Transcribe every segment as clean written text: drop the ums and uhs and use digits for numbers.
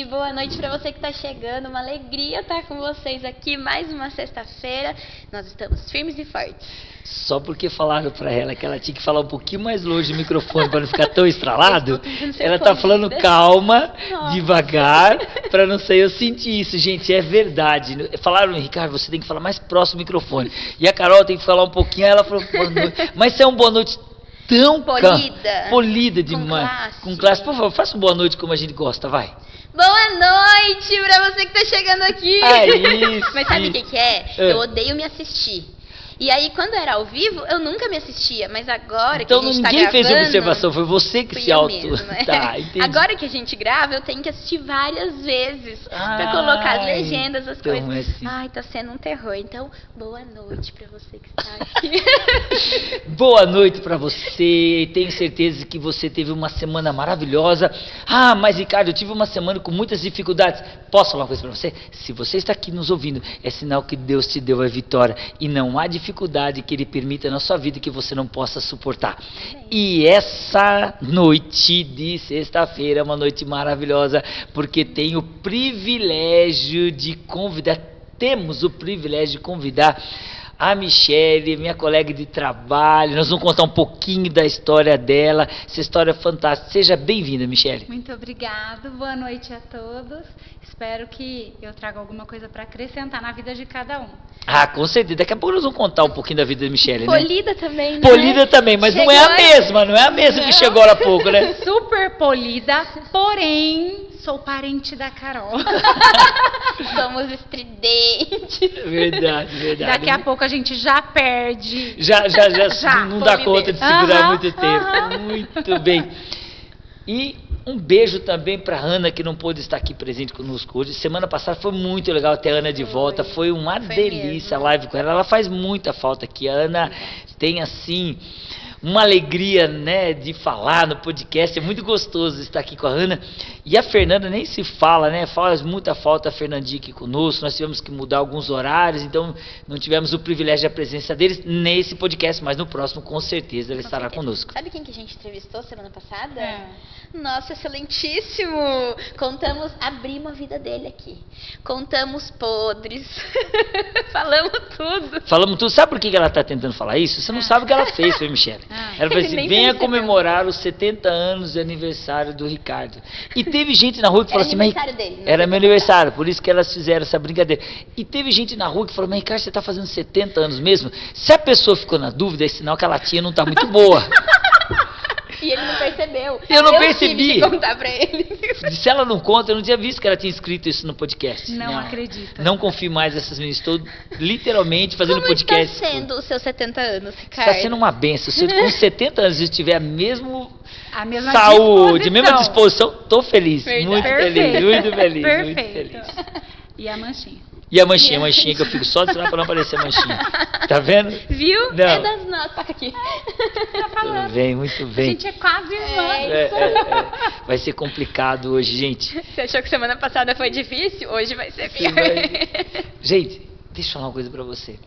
Boa noite para você que está chegando. Uma alegria estar com vocês aqui. Mais uma sexta-feira. Nós estamos firmes e fortes. Só porque falaram para ela que ela tinha que falar um pouquinho mais longe do microfone para não ficar tão estralado, ela tá falando calma, devagar, para não sei eu sentir isso, gente, é verdade. Falaram, Ricardo, você tem que falar mais próximo do microfone. E a Carol tem que falar um pouquinho, aí ela falou, boa noite. Mas é uma boa noite tão polida demais. Com classe. Por favor, faça uma boa noite como a gente gosta, vai. Boa noite pra você que tá chegando aqui. Isso. Mas sabe o que é? Eu odeio me assistir. E aí, quando era ao vivo, eu nunca me assistia, mas agora então, que a gente tá gravando... Então, ninguém fez observação, foi você que se auto... Tá, entendi. Agora que a gente grava, eu tenho que assistir várias vezes pra colocar as legendas, as coisas. É assim. Ai, tá sendo um terror. Então, boa noite pra você que está aqui. Boa noite pra você. Tenho certeza que você teve uma semana maravilhosa. Ah, mas Ricardo, eu tive uma semana com muitas dificuldades. Posso falar uma coisa pra você? Se você está aqui nos ouvindo, é sinal que Deus te deu a vitória. E não há dificuldade que Ele permita na sua vida que você não possa suportar. E essa noite de sexta-feira é uma noite maravilhosa, porque tenho o privilégio de convidar, temos o privilégio de convidar a Michele, minha colega de trabalho. Nós vamos contar um pouquinho da história dela, essa história é fantástica. Seja bem-vinda, Michele. Muito obrigada, boa noite a todos. Espero que eu traga alguma coisa para acrescentar na vida de cada um. Ah, com certeza. Daqui a pouco nós vamos contar um pouquinho da vida da Michele, né? Polida também, né? Polida também, mas chegou não é a mesma que chegou há pouco, né? Super polida, porém sou parente da Carol. Somos estridentes. Verdade. Daqui a pouco a gente já perde. Já não dá conta de segurar muito tempo. Muito bem. E um beijo também para Ana, que não pôde estar aqui presente conosco hoje. Semana passada foi muito legal ter a Ana de volta. Foi uma delícia a live com ela. Ela faz muita falta aqui. A Ana tem, assim, uma alegria, né, de falar no podcast. É muito gostoso estar aqui com a Ana. E a Fernanda nem se fala, né? Faz muita falta a Fernandinha aqui conosco. Nós tivemos que mudar alguns horários, então não tivemos o privilégio da presença deles nesse podcast, mas no próximo, com certeza, ela estará conosco. Sabe quem que a gente entrevistou semana passada? Nossa, excelentíssimo! Abrimos a vida dele aqui. Contamos podres. Falamos tudo. Sabe por que ela está tentando falar isso? Você não sabe o que ela fez, foi, Michele. Ela falou assim, venha comemorar os 70 anos de aniversário do Ricardo. E teve gente na rua que falou assim, mas era meu aniversário, por isso que elas fizeram essa brincadeira. E teve gente na rua que falou, mas Ricardo, você está fazendo 70 anos mesmo? Se a pessoa ficou na dúvida, é sinal que a latinha não está muito boa. E ele não percebeu. Eu não percebi. Tive que contar pra ele. Se ela não conta, eu não tinha visto que ela tinha escrito isso no podcast. Não acredito. Não confio mais nessas meninas. Estou literalmente fazendo podcast. Como está sendo os seus 70 anos, Ricardo? Está sendo uma benção. Se eu com 70 anos eu tiver a mesma saúde, a mesma disposição, estou feliz. Muito feliz. Perfeito. Muito feliz. E a manchinha? E a manchinha que eu fico só de para não aparecer a manchinha. Tá vendo? Viu? Não. É das nossas. Toca aqui. Tá falando. Muito bem. A gente é quase irmã. Vai ser complicado hoje, gente. Você achou que semana passada foi difícil? Hoje vai ser pior. Gente, deixa eu falar uma coisa para você.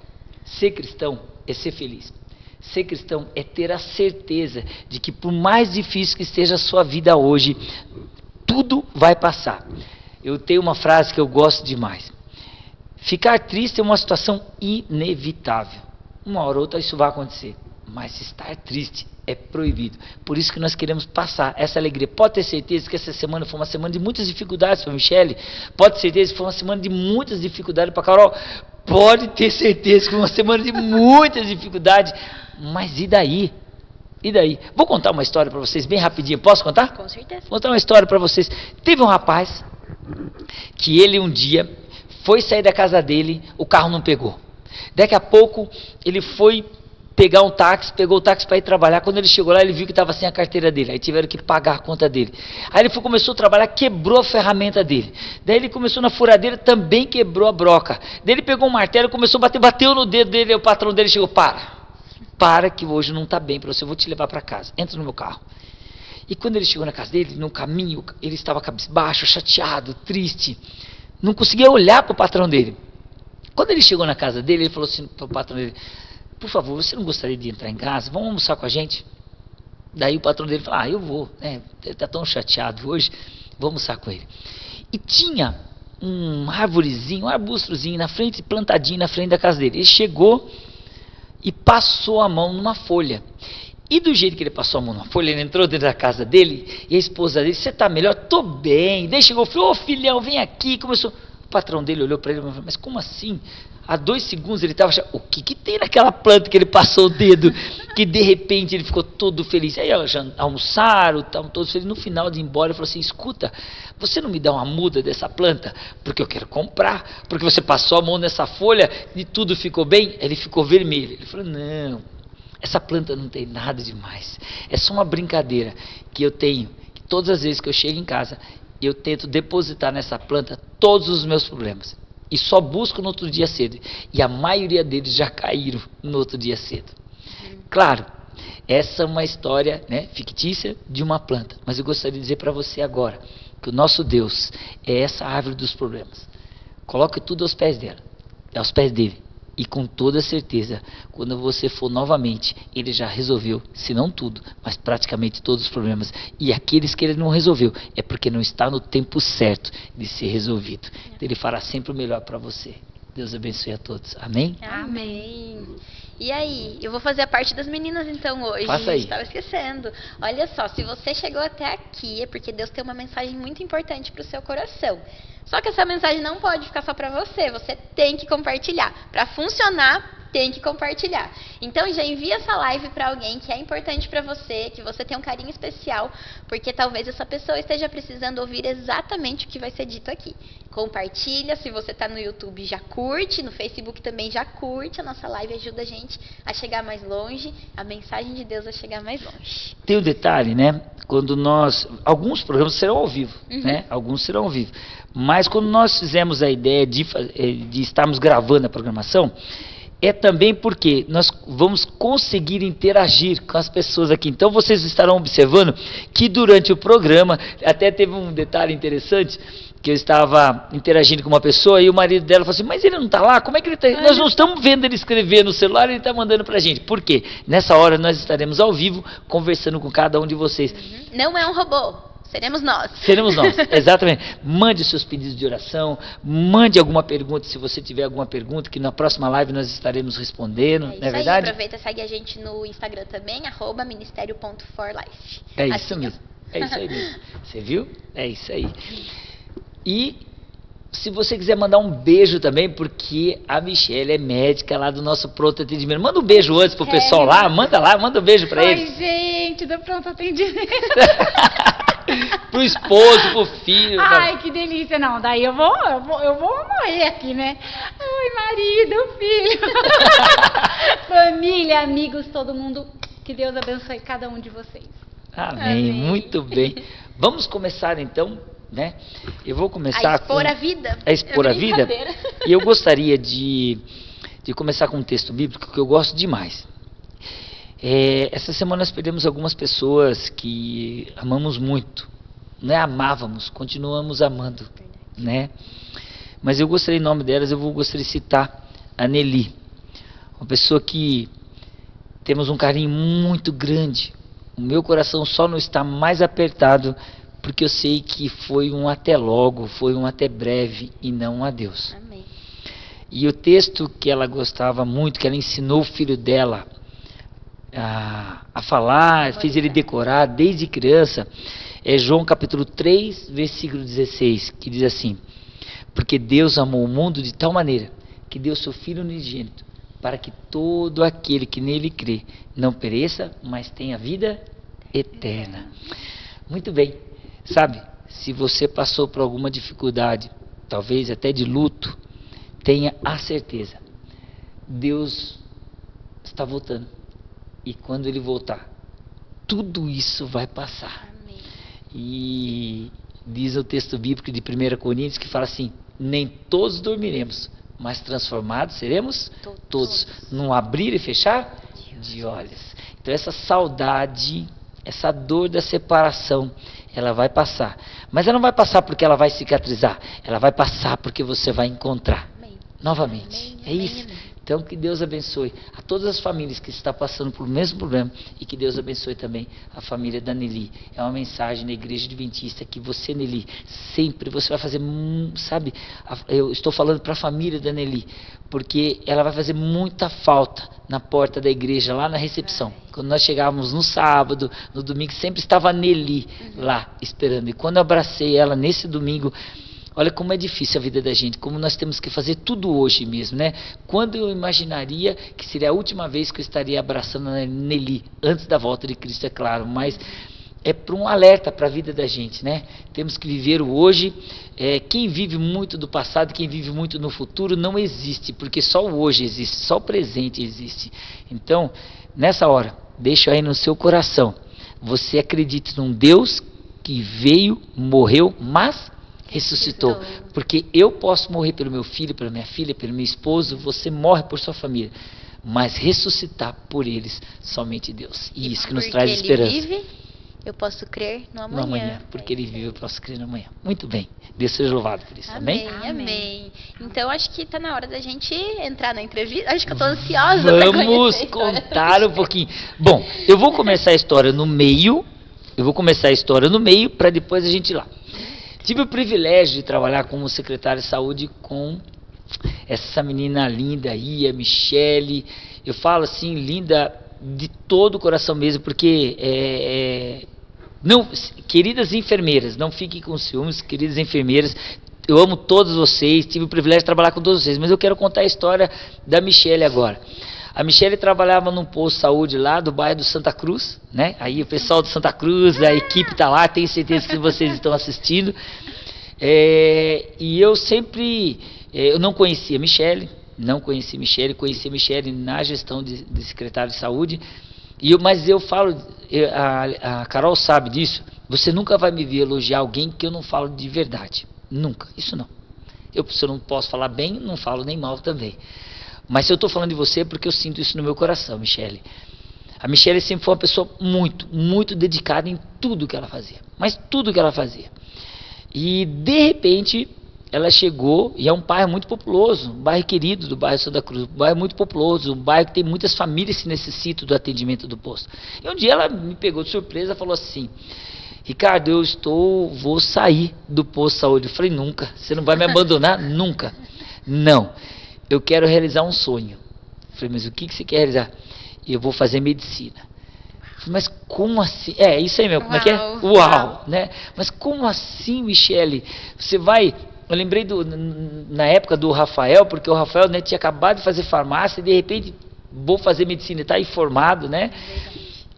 Ser cristão é ser feliz. Ser cristão é ter a certeza de que por mais difícil que esteja a sua vida hoje, tudo vai passar. Eu tenho uma frase que eu gosto demais. Ficar triste é uma situação inevitável. Uma hora ou outra isso vai acontecer. Mas estar triste é proibido. Por isso que nós queremos passar essa alegria. Pode ter certeza que essa semana foi uma semana de muitas dificuldades para a Michele. Pode ter certeza que foi uma semana de muitas dificuldades para a Carol. Pode ter certeza que foi uma semana de muitas dificuldades. Mas e daí? E daí? Vou contar uma história para vocês bem rapidinho. Posso contar? Com certeza. Vou contar uma história para vocês. Teve um rapaz que ele um dia foi sair da casa dele, o carro não pegou. Daqui a pouco ele foi pegar um táxi, pegou o táxi para ir trabalhar. Quando ele chegou lá, ele viu que estava sem a carteira dele. Aí tiveram que pagar a conta dele. Aí ele começou a trabalhar, quebrou a ferramenta dele. Daí ele começou na furadeira, também quebrou a broca. Daí ele pegou um martelo, começou a bater, bateu no dedo dele. Aí o patrão dele chegou, para que hoje não está bem para você, eu vou te levar para casa. Entra no meu carro. E quando ele chegou na casa dele, no caminho, ele estava cabisbaixo, chateado, triste. Não conseguia olhar para o patrão dele. Quando ele chegou na casa dele, ele falou assim para o patrão dele, por favor, você não gostaria de entrar em casa? Vamos almoçar com a gente? Daí o patrão dele falou, eu vou, ele está tão chateado hoje. Vou almoçar com ele. E tinha um arvorezinho, um arbustozinho na frente, plantadinho na frente da casa dele. Ele chegou e passou a mão numa folha. E do jeito que ele passou a mão na folha, ele entrou dentro da casa dele, e a esposa dele, você tá melhor? Tô bem. Daí chegou e falou, ô filhão, vem aqui. Começou. O patrão dele olhou para ele e falou, mas como assim? Há 2 segundos ele estava achando, o que tem naquela planta que ele passou o dedo, que de repente ele ficou todo feliz. Aí almoçaram, estavam todos felizes. No final de ir embora, ele falou assim, escuta, você não me dá uma muda dessa planta? Porque eu quero comprar, porque você passou a mão nessa folha e tudo ficou bem? Ele ficou vermelho. Ele falou, não, essa planta não tem nada demais. É só uma brincadeira que eu tenho, que todas as vezes que eu chego em casa, eu tento depositar nessa planta todos os meus problemas. E só busco no outro dia cedo. E a maioria deles já caíram no outro dia cedo. Claro, essa é uma história, né, fictícia de uma planta. Mas eu gostaria de dizer para você agora que o nosso Deus é essa árvore dos problemas. Coloque tudo aos pés dela, aos pés dele. E com toda certeza, quando você for novamente, ele já resolveu, se não tudo, mas praticamente todos os problemas. E aqueles que ele não resolveu, é porque não está no tempo certo de ser resolvido. Então, ele fará sempre o melhor para você. Deus abençoe a todos. Amém? Amém. E aí, eu vou fazer a parte das meninas então hoje. Faça aí. Estava esquecendo. Olha só, se você chegou até aqui, é porque Deus tem uma mensagem muito importante para o seu coração. Só que essa mensagem não pode ficar só para você, você tem que compartilhar. Para funcionar, tem que compartilhar. Então já envia essa live para alguém que é importante para você, que você tem um carinho especial, porque talvez essa pessoa esteja precisando ouvir exatamente o que vai ser dito aqui. Compartilha, se você está no YouTube já curte, no Facebook também já curte, a nossa live ajuda a gente a chegar mais longe, a mensagem de Deus a chegar mais longe. Tem um detalhe, né? Quando alguns programas serão ao vivo, né? Alguns serão ao vivo. Mas quando nós fizemos a ideia de estarmos gravando a programação, é também porque nós vamos conseguir interagir com as pessoas aqui. Então vocês estarão observando que durante o programa, até teve um detalhe interessante, que eu estava interagindo com uma pessoa e o marido dela falou assim, mas ele não está lá? Como é que ele está? Nós não estamos vendo ele escrever no celular, ele está mandando para a gente. Por quê? Nessa hora nós estaremos ao vivo conversando com cada um de vocês. Não é um robô. Seremos nós. Seremos nós, exatamente. Mande seus pedidos de oração, mande alguma pergunta, se você tiver alguma pergunta, que na próxima live nós estaremos respondendo, não é verdade? Aproveita e segue a gente no Instagram também, @ministério.forlife. É isso assim, mesmo, é isso aí mesmo. Você viu? É isso aí. E se você quiser mandar um beijo também, porque a Michelle é médica lá do nosso pronto atendimento. Manda um beijo antes pro pessoal lá, manda um beijo para eles. Oi, gente, do pronto atendimento. Pro esposo, pro filho. Ai, que delícia. Não, daí eu vou morrer aqui, né? Ai, marido, filho. Família, amigos, todo mundo. Que Deus abençoe cada um de vocês. Amém. Muito bem. Vamos começar então, né? Eu vou começar a expor a vida. A expor a vida. E eu gostaria de começar com um texto bíblico que eu gosto demais. Essa semana nós perdemos algumas pessoas que amamos muito, né? Amávamos, continuamos amando, né? Mas eu gostaria, em nome delas, gostaria de citar a Nelly, uma pessoa que temos um carinho muito grande. O meu coração só não está mais apertado porque eu sei que foi um até logo, foi um até breve e não um adeus. Amém. E o texto que ela gostava muito, que ela ensinou o filho dela a falar, fez ele decorar desde criança, é João capítulo 3, versículo 16, que diz assim: porque Deus amou o mundo de tal maneira que deu seu Filho unigênito, para que todo aquele que nele crê não pereça, mas tenha vida eterna. Muito bem, sabe, se você passou por alguma dificuldade, talvez até de luto, tenha a certeza, Deus está voltando. E quando ele voltar, tudo isso vai passar. Amém. E diz o texto bíblico de 1 Coríntios que fala assim: nem todos dormiremos, mas transformados seremos todos. Num abrir e fechar de olhos. Então essa saudade, essa dor da separação, ela vai passar. Mas ela não vai passar porque ela vai cicatrizar. Ela vai passar porque você vai encontrar. Amém. Novamente. Amém. É isso. Amém. Então, que Deus abençoe a todas as famílias que estão passando pelo mesmo problema e que Deus abençoe também a família da Nelly. É uma mensagem na Igreja Adventista que você, Nelly, sempre você vai fazer, sabe, eu estou falando para a família da Nelly, porque ela vai fazer muita falta na porta da igreja, lá na recepção. Quando nós chegávamos no sábado, no domingo, sempre estava a Nelly lá esperando. E quando eu abracei ela nesse domingo, olha como é difícil a vida da gente, como nós temos que fazer tudo hoje mesmo, né? Quando eu imaginaria que seria a última vez que eu estaria abraçando a Nelly, antes da volta de Cristo, é claro, mas é para um alerta para a vida da gente, né? Temos que viver o hoje. Quem vive muito do passado, quem vive muito no futuro, não existe, porque só o hoje existe, só o presente existe. Então, nessa hora, deixa aí no seu coração, você acredita num Deus que veio, morreu, mas ressuscitou, porque eu posso morrer pelo meu filho, pela minha filha, pelo meu esposo, você morre por sua família, mas ressuscitar por eles somente Deus, e isso que nos traz esperança. Vive, eu posso crer no amanhã. No amanhã, porque ele vive, eu posso crer no amanhã. Muito bem, Deus seja louvado por isso, amém? Amém. Então acho que está na hora da gente entrar na entrevista. Acho que eu estou ansiosa para conhecer. Vamos contar um pouquinho. Bom, eu vou começar a história no meio, para depois a gente ir lá. Tive o privilégio de trabalhar como secretário de saúde com essa menina linda aí, a Michele. Eu falo assim, linda de todo o coração mesmo, porque não, queridas enfermeiras, não fiquem com ciúmes, queridas enfermeiras, eu amo todos vocês, tive o privilégio de trabalhar com todos vocês, mas eu quero contar a história da Michele agora. A Michele trabalhava num posto de saúde lá do bairro do Santa Cruz, né? Aí o pessoal do Santa Cruz, a equipe está lá, tenho certeza que vocês estão assistindo. E eu sempre, eu não conhecia a Michele, conheci a Michele na gestão de secretário de saúde, mas eu falo, a Carol sabe disso, você nunca vai me ver elogiar alguém que eu não falo de verdade, nunca, isso não. Se eu não posso falar bem, não falo nem mal também. Mas se eu estou falando de você é porque eu sinto isso no meu coração, Michele. A Michele sempre foi uma pessoa muito, muito dedicada em tudo que ela fazia, mas tudo que ela fazia. E de repente ela chegou, e é um bairro muito populoso, um bairro querido do bairro Santa Cruz, um bairro muito populoso, um bairro que tem muitas famílias que necessitam do atendimento do posto. E um dia ela me pegou de surpresa e falou assim: Ricardo, vou sair do posto de saúde. Eu falei: nunca, você não vai me abandonar? Nunca. Não, eu quero realizar um sonho. Eu falei: mas o que você quer realizar? Eu vou fazer medicina. Mas como assim? Isso aí mesmo, como é que é? Uau, né? Mas como assim, Michele? Você vai... Eu lembrei na época do Rafael, porque o Rafael, né, tinha acabado de fazer farmácia e de repente vou fazer medicina, está aí formado, né?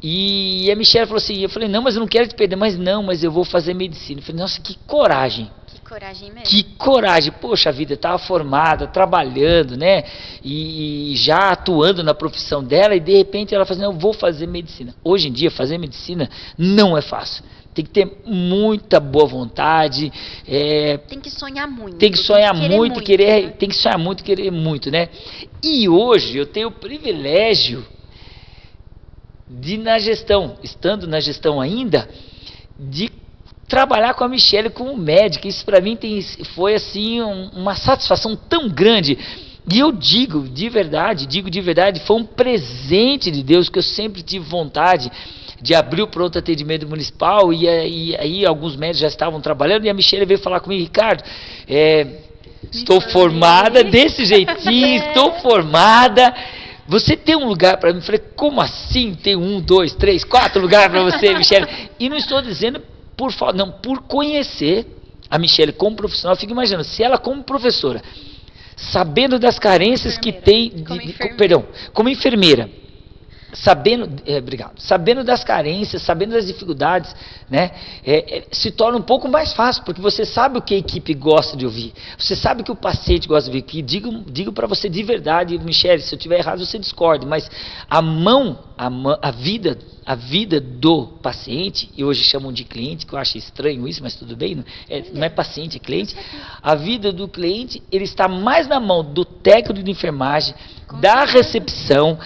E a Michele falou assim, eu falei: não, mas eu não quero te perder, mas eu vou fazer medicina. Eu falei: nossa, que coragem. Que coragem mesmo. Que coragem, poxa vida, estava formada, trabalhando, né? E já atuando na profissão dela, e de repente ela falou assim: não, eu vou fazer medicina. Hoje em dia, fazer medicina não é fácil. Tem que ter muita boa vontade. Tem que sonhar muito. Tem que sonhar muito, querer, né? tem que sonhar muito, querer muito, né? E hoje eu tenho o privilégio de, estando na gestão ainda, de trabalhar com a Michele como médica. Isso para mim foi assim uma satisfação tão grande. E eu digo de verdade, foi um presente de Deus, que eu sempre tive vontade de abrir o pronto atendimento municipal, e aí alguns médicos já estavam trabalhando, e a Michele veio falar comigo: Ricardo, estou formada desse jeitinho, estou formada, você tem um lugar para mim? Eu falei: como assim? Tem 1, 2, 3, 4 lugares para você, Michele. E não estou dizendo por falta, não, por conhecer a Michele como profissional. Eu fico imaginando, se ela como professora, sabendo das carências que tem, como enfermeira, sabendo das carências, sabendo das dificuldades, né, se torna um pouco mais fácil, porque você sabe o que a equipe gosta de ouvir, você sabe o que o paciente gosta de ouvir. Que digo para você de verdade, Michele, se eu estiver errado você discorde, mas a vida do paciente, e hoje chamam de cliente, que eu acho estranho isso, mas tudo bem, não é paciente, é cliente. A vida do cliente, ele está mais na mão do técnico de enfermagem, da recepção,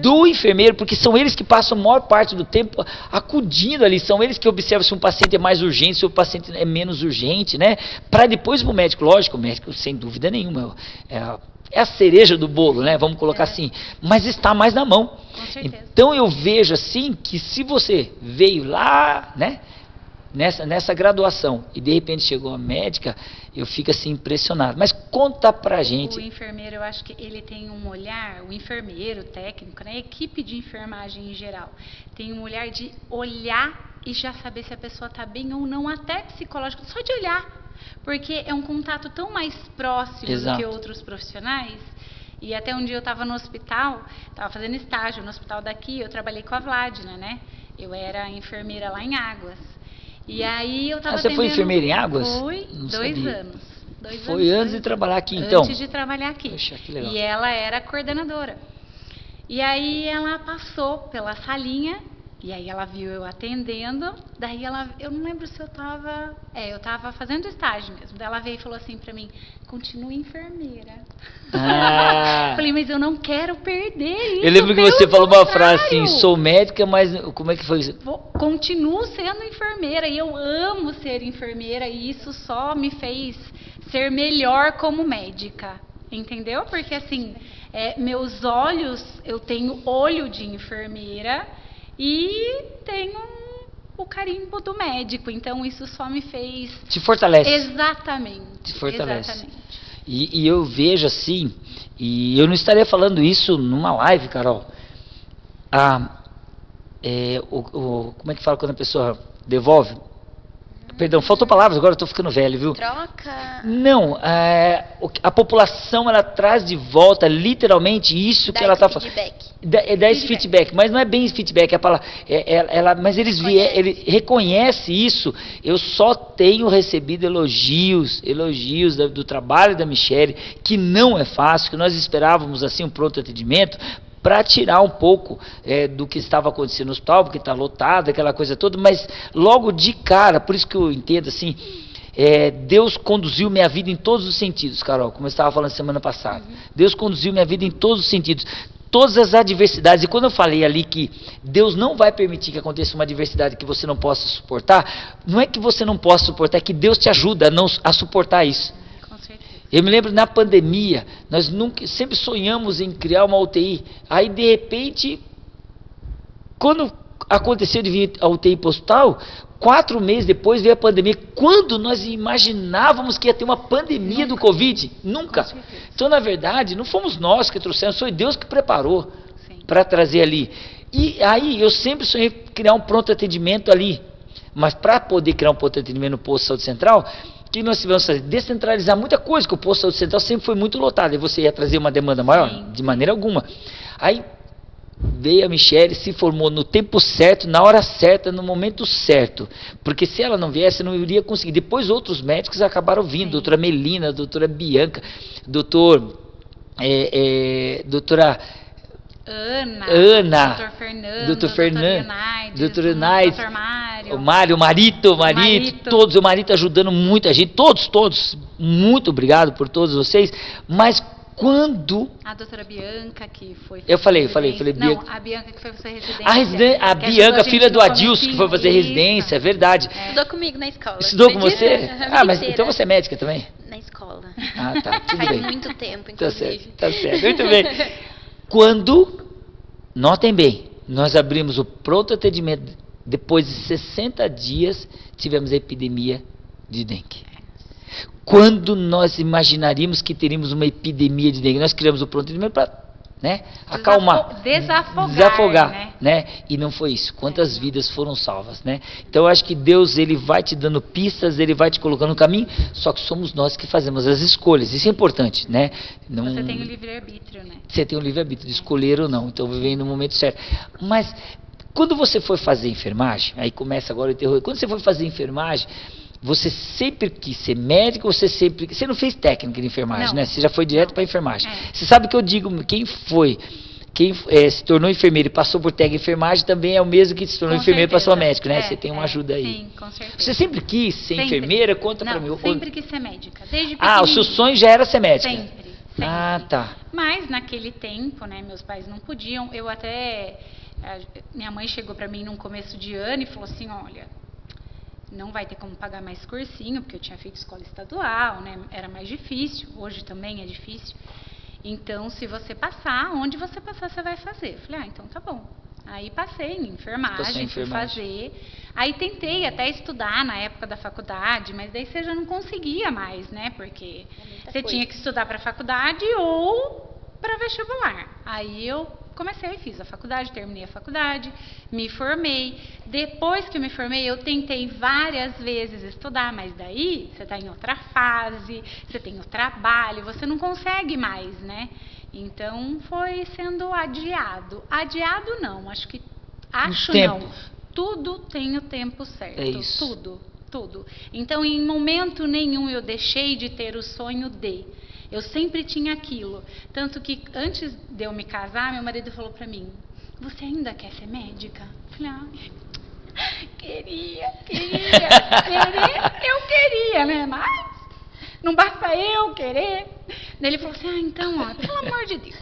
do enfermeiro, porque são eles que passam a maior parte do tempo acudindo ali, são eles que observam se um paciente é mais urgente, se o paciente é menos urgente, né? Para depois o médico, lógico, o médico sem dúvida nenhuma é a cereja do bolo, né? Vamos colocar assim. Mas está mais na mão. Com certeza. Então eu vejo assim que se você veio lá, né? Nessa graduação e de repente chegou a médica, eu fico assim impressionado. Mas conta pra gente. O enfermeiro, eu acho que ele tem um olhar, o enfermeiro, o técnico, né, a equipe de enfermagem em geral, tem um olhar de olhar e já saber se a pessoa está bem ou não, até psicológico, só de olhar. Porque é um contato tão mais próximo Exato. do que outros profissionais. E até um dia eu estava no hospital, estava fazendo estágio no hospital daqui, eu trabalhei com a Vladna, né? Eu era enfermeira lá em Águas. E aí eu estava Você foi enfermeira em Águas? Fui, Não 2 sabia. anos. Foi antes de trabalhar aqui, então? Antes de trabalhar aqui. Poxa, que legal. E ela era coordenadora. E aí ela passou pela salinha, e aí ela viu eu atendendo, daí eu não lembro se eu estava fazendo estágio mesmo. Daí ela veio e falou assim pra mim, continue enfermeira. Falei, mas eu não quero perder isso. Eu lembro que você falou uma frase assim, sou médica, mas como é que foi isso? Continuo sendo enfermeira e eu amo ser enfermeira e isso só me fez ser melhor como médica, entendeu? Porque assim, meus olhos, eu tenho olho de enfermeira e tenho o carimbo do médico, então isso só me fez... Te fortalece. Exatamente. Te fortalece. Exatamente. E eu vejo assim, e eu não estaria falando isso numa live, Carol. Como é que fala quando a pessoa devolve? Perdão, faltou palavras, agora eu estou ficando velho, viu? Troca. Não, a população, ela traz de volta literalmente isso que ela está falando. Dá esse feedback, mas não é bem esse feedback, mas ele reconhece isso. Eu só tenho recebido elogios do trabalho da Michele, que não é fácil, que nós esperávamos assim um pronto atendimento, para tirar um pouco do que estava acontecendo no hospital, porque está lotado, aquela coisa toda, mas logo de cara, por isso que eu entendo assim, Deus conduziu minha vida em todos os sentidos, Carol, como eu estava falando semana passada. Deus conduziu minha vida em todos os sentidos, todas as adversidades, e quando eu falei ali que Deus não vai permitir que aconteça uma adversidade que você não possa suportar, não é que você não possa suportar, é que Deus te ajuda a suportar isso. Eu me lembro na pandemia, nós sempre sonhamos em criar uma UTI, aí de repente, quando aconteceu de vir a UTI para o hospital, 4 meses depois veio a pandemia, quando nós imaginávamos que ia ter uma pandemia do Covid? Nunca. Então na verdade, não fomos nós que trouxemos, foi Deus que preparou para trazer ali. E aí eu sempre sonhei criar um pronto atendimento ali, mas para poder criar um pronto atendimento no posto de saúde central, que nós tivemos que fazer? Descentralizar muita coisa, que o posto de saúde central sempre foi muito lotado, e você ia trazer uma demanda maior? Sim. De maneira alguma. Aí veio a Michele, se formou no tempo certo, na hora certa, no momento certo, porque se ela não viesse, não iria conseguir. Depois outros médicos acabaram vindo, doutora Melina, doutora Bianca, doutora Ana, doutor Fernando, doutor Enaides, o Marito, todos, o Marito ajudando muita gente, todos, muito obrigado por todos vocês, mas quando... A doutora Bianca que foi... Eu falei, não, a Bianca que foi fazer residência. A Bianca, filha do Adilson, que foi fazer residência, é verdade. Estudou comigo na escola. Estudou com você? Mas então você é médica também? Na escola. Ah, tá, tudo bem. Faz muito tempo, inclusive. Tá certo, muito bem. Quando, notem bem, nós abrimos o pronto atendimento, depois de 60 dias, tivemos a epidemia de dengue. Quando nós imaginaríamos que teríamos uma epidemia de dengue, nós criamos o pronto atendimento para acalmar, desafogar, né? E não foi isso. Quantas vidas foram salvas, né? Então eu acho que Deus, ele vai te dando pistas, ele vai te colocando no caminho, só que somos nós que fazemos as escolhas. Isso é importante, né? Você tem o livre-arbítrio, né? Você tem o livre-arbítrio de escolher ou não. Então vivendo no momento certo. Mas quando você for fazer enfermagem, aí começa agora o terror. Quando você for fazer enfermagem, você sempre quis ser médico, você não fez técnica de enfermagem, né? Você já foi direto para enfermagem. Você sabe que eu digo, quem se tornou enfermeiro e passou por técnica de enfermagem também é o mesmo que se tornou enfermeiro e passou a médico, né? Você tem uma ajuda aí. Sim, com certeza. Você sempre quis ser enfermeira? Conta para mim. Sempre quis ser médica. Desde o seu sonho já era ser médica? Sempre. Ah, tá. Mas naquele tempo, né, meus pais não podiam. Minha mãe chegou para mim num começo de ano e falou assim, olha, não vai ter como pagar mais cursinho, porque eu tinha feito escola estadual, né? Era mais difícil, hoje também é difícil. Então, se você passar, onde você passar, você vai fazer. Eu falei, então tá bom. Aí passei em enfermagem, fui fazer. Aí tentei até estudar na época da faculdade, mas daí você já não conseguia mais, né? Porque você tinha que estudar para faculdade ou para vestibular. Aí eu comecei, fiz a faculdade, terminei a faculdade, me formei. Depois que eu me formei, eu tentei várias vezes estudar, mas daí você está em outra fase, você tem o trabalho, você não consegue mais, né? Então foi sendo adiado. Adiado não, acho não. Tudo tem o tempo certo. É isso. Tudo. Então em momento nenhum eu deixei de ter o sonho de. Eu sempre tinha aquilo. Tanto que antes de eu me casar, meu marido falou pra mim, você ainda quer ser médica? Eu falei, queria, eu queria, né? Mas não basta eu querer. Daí ele falou assim, então, pelo amor de Deus,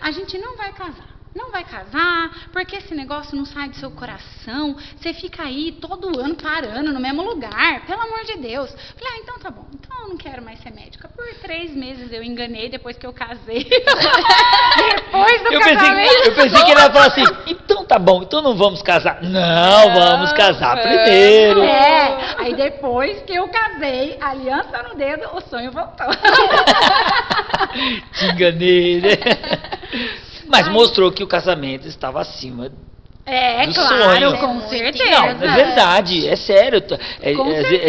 a gente não vai casar. Não vai casar, porque esse negócio não sai do seu coração. Você fica aí todo ano parando no mesmo lugar. Pelo amor de Deus. Falei, então tá bom. Então eu não quero mais ser médica. Por 3 meses eu enganei depois que eu casei. Depois do casamento. Eu pensei que ele ia falar assim, então tá bom, então não vamos casar. Não, vamos casar primeiro. Aí depois que eu casei, aliança no dedo, o sonho voltou. Te enganei, né? Mas mostrou que o casamento estava acima do claro, sonho. com certeza. Não, é verdade, é sério. A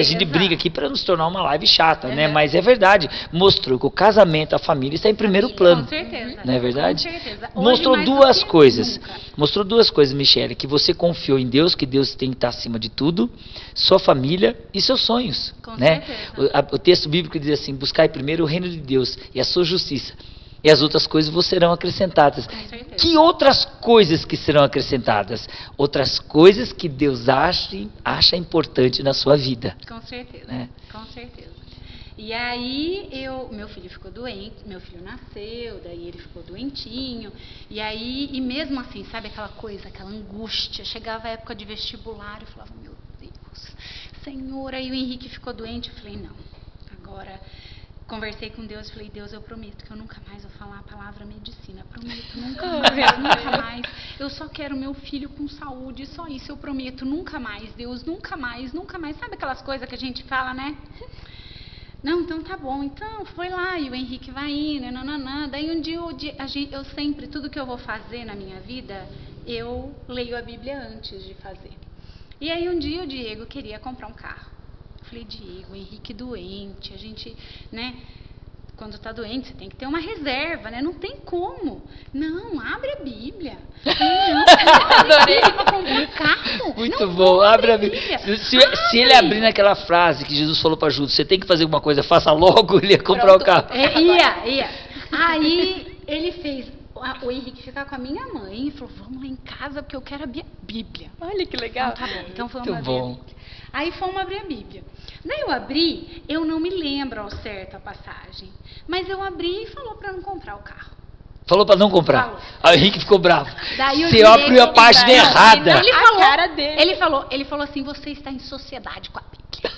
gente certeza. briga aqui para não se tornar uma live chata, né? Mas é verdade. Mostrou que o casamento, a família está em primeiro plano. Com certeza. Não é verdade? Com certeza. Hoje, Mostrou mais duas do que coisas. nunca. Mostrou 2 coisas, Michele, que você confiou em Deus, que Deus tem que estar acima de tudo, sua família e seus sonhos. Com né? certeza. O texto bíblico diz assim, buscai primeiro o reino de Deus e a sua justiça. E as outras coisas vos serão acrescentadas. Com certeza. Que outras coisas que serão acrescentadas? Outras coisas que Deus acha importante na sua vida. Com certeza, né? Com certeza. E aí meu filho ficou doente, meu filho nasceu, daí ele ficou doentinho. E mesmo assim, sabe aquela coisa, aquela angústia, chegava a época de vestibular, eu falava, meu Deus, Senhor, aí o Henrique ficou doente, eu falei, não, agora conversei com Deus, falei, Deus, eu prometo que eu nunca mais vou falar a palavra medicina, prometo, nunca mais, eu só quero meu filho com saúde, só isso eu prometo, nunca mais, Deus, nunca mais, sabe aquelas coisas que a gente fala, né? Não, então tá bom, então foi lá, e o Henrique vai indo, daí um dia eu sempre, tudo que eu vou fazer na minha vida, eu leio a Bíblia antes de fazer. E aí um dia o Diego queria comprar um carro. Falei, Diego, o Henrique doente, a gente, né, quando tá doente, você tem que ter uma reserva, né, não tem como. Não, abre a Bíblia. Falei, não, adorei pra comprar um carro. Muito não bom, abre a Bíblia. Bíblia. Se ele abrir naquela frase que Jesus falou para Judas, você tem que fazer alguma coisa, faça logo, ele ia comprar o carro. Ia. Aí ele fez o Henrique ficar com a minha mãe e falou, vamos lá em casa porque eu quero abrir a Bíblia. Olha que legal. Então tá bom, então vamos Muito abrir a bom. Bíblia. Aí fomos abrir a Bíblia. Daí eu abri, eu não me lembro ao certo a passagem, mas eu abri e falou para não comprar o carro. Falou para não comprar. Falou. Aí o Henrique ficou bravo. Daí Você abriu a página errada. Ele falou assim, você está em sociedade com a Bíblia.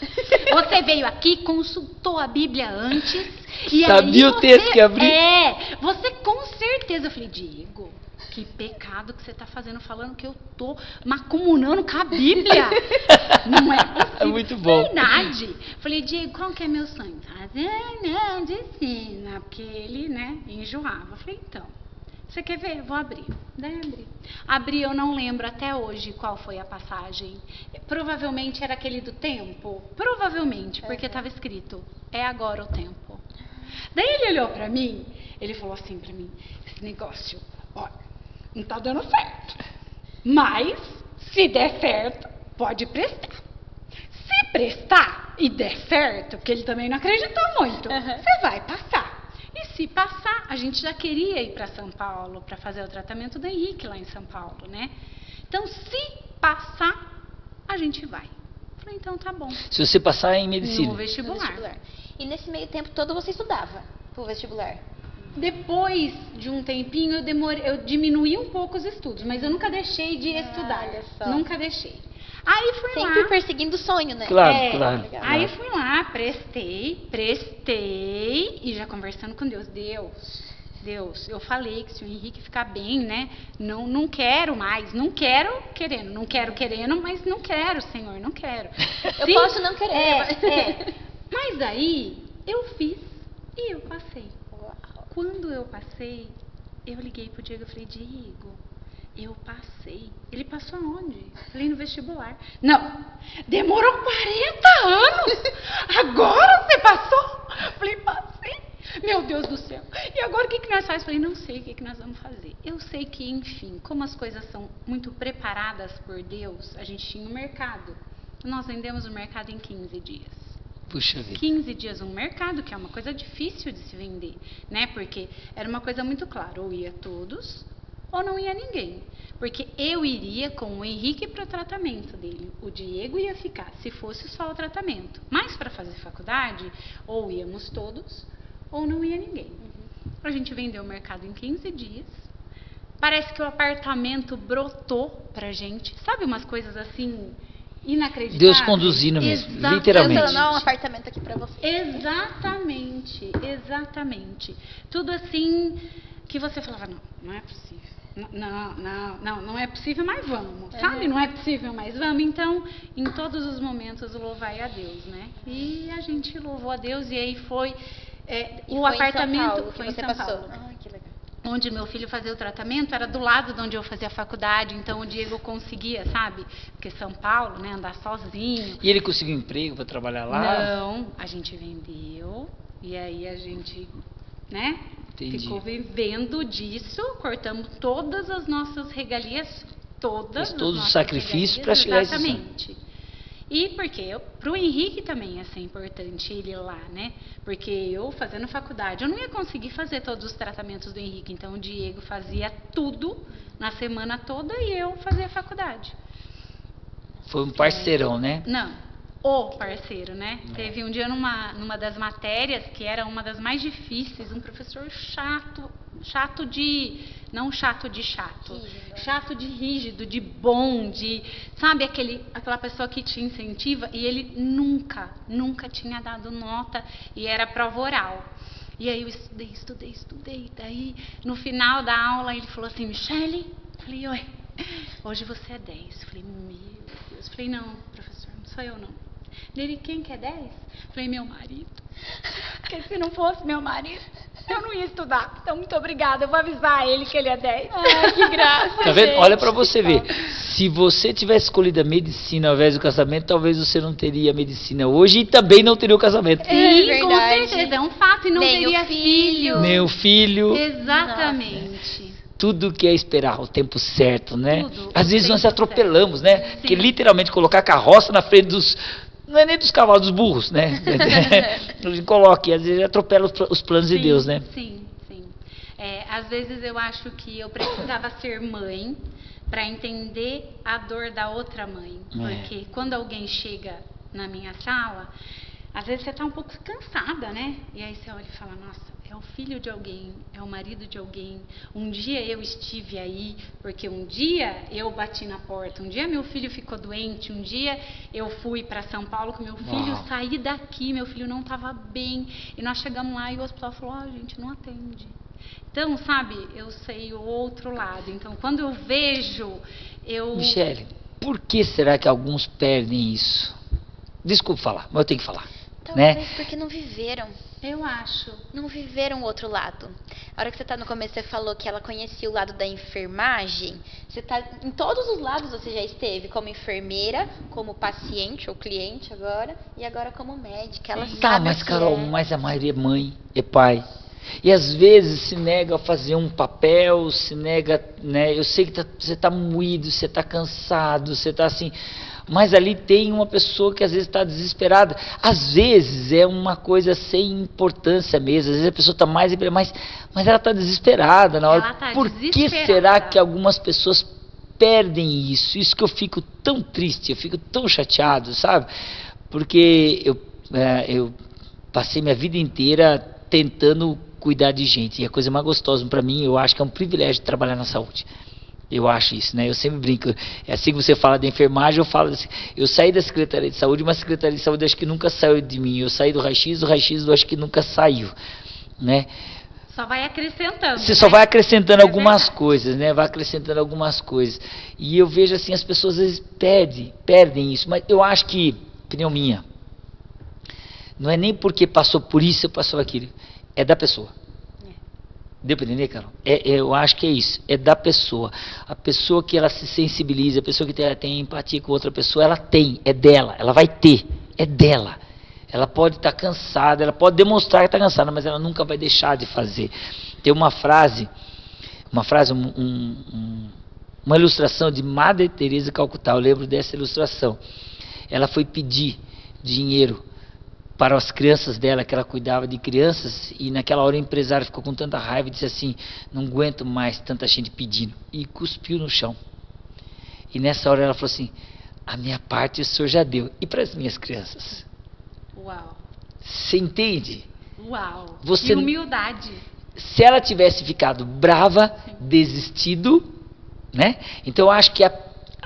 Você veio aqui, consultou a Bíblia antes. E sabia aí o texto que abri? Você com certeza. Eu falei, Diego, que pecado que você está fazendo, falando que eu tô macumunando com a Bíblia. Não é possível. É muito bom. Verdade. Falei, Diego, qual que é meu sonho? Não, ensina, porque ele, né, enjoava. Falei, então, você quer ver? Vou abrir. Daí abri. Abri, eu não lembro até hoje qual foi a passagem. Provavelmente era aquele do tempo. Provavelmente, porque estava escrito, é agora o tempo. Daí ele olhou pra mim, ele falou assim pra mim, esse negócio, olha, não tá dando certo. Mas, se der certo, pode prestar. Se prestar e der certo, porque ele também não acreditou muito, você vai passar. E se passar, a gente já queria ir para São Paulo para fazer o tratamento do Henrique lá em São Paulo, né? Então, se passar, a gente vai. Falei, então tá bom. Se você passar em medicina. No vestibular. E nesse meio tempo todo você estudava pro vestibular? Depois de um tempinho, eu diminuí um pouco os estudos, mas eu nunca deixei de estudar. Olha só. Nunca deixei. Aí fui Sempre lá. perseguindo o sonho, né? Claro, claro. Aí fui lá, prestei, e já conversando com Deus. Deus, Deus, eu falei que se o Henrique ficar bem, né? Não quero mais, não quero querendo, mas não quero, Senhor, não quero. Eu posso não querer. Mas aí, eu fiz e eu passei. Uau. Quando eu passei, eu liguei pro Diego e falei, Diego, eu passei. Ele passou aonde? Falei, no vestibular. Não, demorou 40 anos. Agora você passou? Falei, passei. Meu Deus do céu. E agora o que nós fazemos? Falei, não sei o que nós vamos fazer. Eu sei que, enfim, como as coisas são muito preparadas por Deus, a gente tinha um mercado. Nós vendemos o mercado em 15 dias. Puxa vida. 15 dias um mercado, que é uma coisa difícil de se vender, né? Porque era uma coisa muito clara, ou ia todos, ou não ia ninguém. Porque eu iria com o Henrique para o tratamento dele, o Diego ia ficar, se fosse só o tratamento. Mas para fazer faculdade, ou íamos todos, ou não ia ninguém. A gente vendeu o mercado em 15 dias. Parece que o apartamento brotou pra gente. Sabe umas coisas assim inacreditáveis? Deus conduzindo mesmo, literalmente. Deus não, um apartamento aqui pra você. Exatamente. Tudo assim que você falava, não é possível. Não é possível, mas vamos, sabe? Não é possível, mas vamos. Então, em todos os momentos, louvai a Deus, né? E a gente louvou a Deus e aí foi... o apartamento foi em São Paulo. Ai, que legal. Onde meu filho fazia o tratamento era do lado de onde eu fazia a faculdade, então o Diego conseguia, sabe? Porque São Paulo, né, andar sozinho. E ele conseguiu emprego para trabalhar lá? Não, a gente vendeu e aí a gente, né, Entendi. ficou vivendo disso, cortamos todas as nossas regalias, Fez todos os sacrifícios para chegar a esse sonho. Exatamente. E porque para o Henrique também ia ser importante ele ir lá, né? Porque eu fazendo faculdade, eu não ia conseguir fazer todos os tratamentos do Henrique. Então o Diego fazia tudo na semana toda e eu fazia faculdade. Foi um parceirão, né? Não, o parceiro, né? Teve um dia numa das matérias, que era uma das mais difíceis, um professor chato de... Não chato de chato. Rígido. Chato de rígido, de bom, de... Sabe aquela pessoa que te incentiva? E ele nunca tinha dado nota e era prova oral. E aí eu estudei. Daí, no final da aula, ele falou assim, Michele, falei, oi, hoje você é 10. Falei, meu Deus. Falei, não, professor, não sou eu não. Ele, quem que é 10? Falei, meu marido. Porque se não fosse meu marido, eu não ia estudar. Então, muito obrigada. Eu vou avisar ele que ele é 10. Ai, que graça. Tá vendo? gente. Olha pra você ver. Se você tivesse escolhido a medicina ao invés do casamento, talvez você não teria a medicina hoje e também não teria o casamento. Sim, verdade. com certeza. É um fato. E não Nem teria o filho. Nem o filho. Exatamente. Tudo que é esperar o tempo certo, né? Tudo, Às o vezes nós se tempo atropelamos, certo. né? Sim. Porque literalmente colocar a carroça na frente dos... Não é nem dos cavalos, dos burros, né? A gente coloca e às vezes atropela os planos de Deus, né? Sim. Às vezes eu acho que eu precisava ser mãe para entender a dor da outra mãe. Porque quando alguém chega na minha sala, às vezes você está um pouco cansada, né? E aí você olha e fala, nossa, é o filho de alguém, é o marido de alguém. Um dia eu estive aí, porque um dia eu bati na porta, um dia meu filho ficou doente, um dia eu fui para São Paulo com meu filho, saí daqui, meu filho não estava bem. E nós chegamos lá e o hospital falou, gente, não atende. Então, sabe, eu sei o outro lado. Então, quando eu vejo, Michele, por que será que alguns perdem isso? Desculpa falar, mas eu tenho que falar. Talvez Né? porque não viveram. Eu acho. Não viveram o outro lado. A hora que você está no começo, você falou que ela conhecia o lado da enfermagem. Você tá em todos os lados você já esteve, como enfermeira, como paciente ou cliente agora, e agora como médica. Ela Tá, sabe mas o que Carol, é. mas a maioria é mãe, é pai. E às vezes se nega a fazer um papel, se nega, né? Eu sei que você está moído, você está cansado, você está assim... Mas ali tem uma pessoa que às vezes está desesperada. Às vezes é uma coisa sem importância mesmo. Às vezes a pessoa está mais... Mas ela está desesperada na hora. Ela tá Por que desesperada. será que algumas pessoas perdem isso? Isso que eu fico tão triste, eu fico tão chateado, sabe? Porque eu passei minha vida inteira tentando cuidar de gente. E a coisa mais gostosa para mim, eu acho que é um privilégio trabalhar na saúde. Eu acho isso, né? Eu sempre brinco. É assim que você fala da enfermagem, eu falo assim. Eu saí da Secretaria de Saúde, mas a Secretaria de Saúde acho que nunca saiu de mim. Eu saí do raio-x eu acho que nunca saiu, né? só vai acrescentando. Você só vai acrescentando algumas coisas, né? Vai acrescentando algumas coisas. E eu vejo assim, as pessoas às vezes perdem isso. Mas eu acho que, opinião minha, não é nem porque passou por isso ou passou aquilo. É da pessoa. Deu para entender, Carol? Eu acho que é isso. É da pessoa. A pessoa que ela se sensibiliza, a pessoa que tem empatia com outra pessoa, ela tem. É dela. Ela vai ter. É dela. Ela pode estar cansada, ela pode demonstrar que está cansada, mas ela nunca vai deixar de fazer. Tem uma ilustração de Madre Teresa de Calcutá. Eu lembro dessa ilustração. Ela foi pedir dinheiro para as crianças dela, que ela cuidava de crianças, e naquela hora o empresário ficou com tanta raiva e disse assim: não aguento mais tanta gente pedindo, e cuspiu no chão. E nessa hora ela falou assim: a minha parte o senhor já deu, e para as minhas crianças? Uau. Você entende? Uau. Você, e humildade. Se ela tivesse ficado brava, desistido, né? Então eu acho que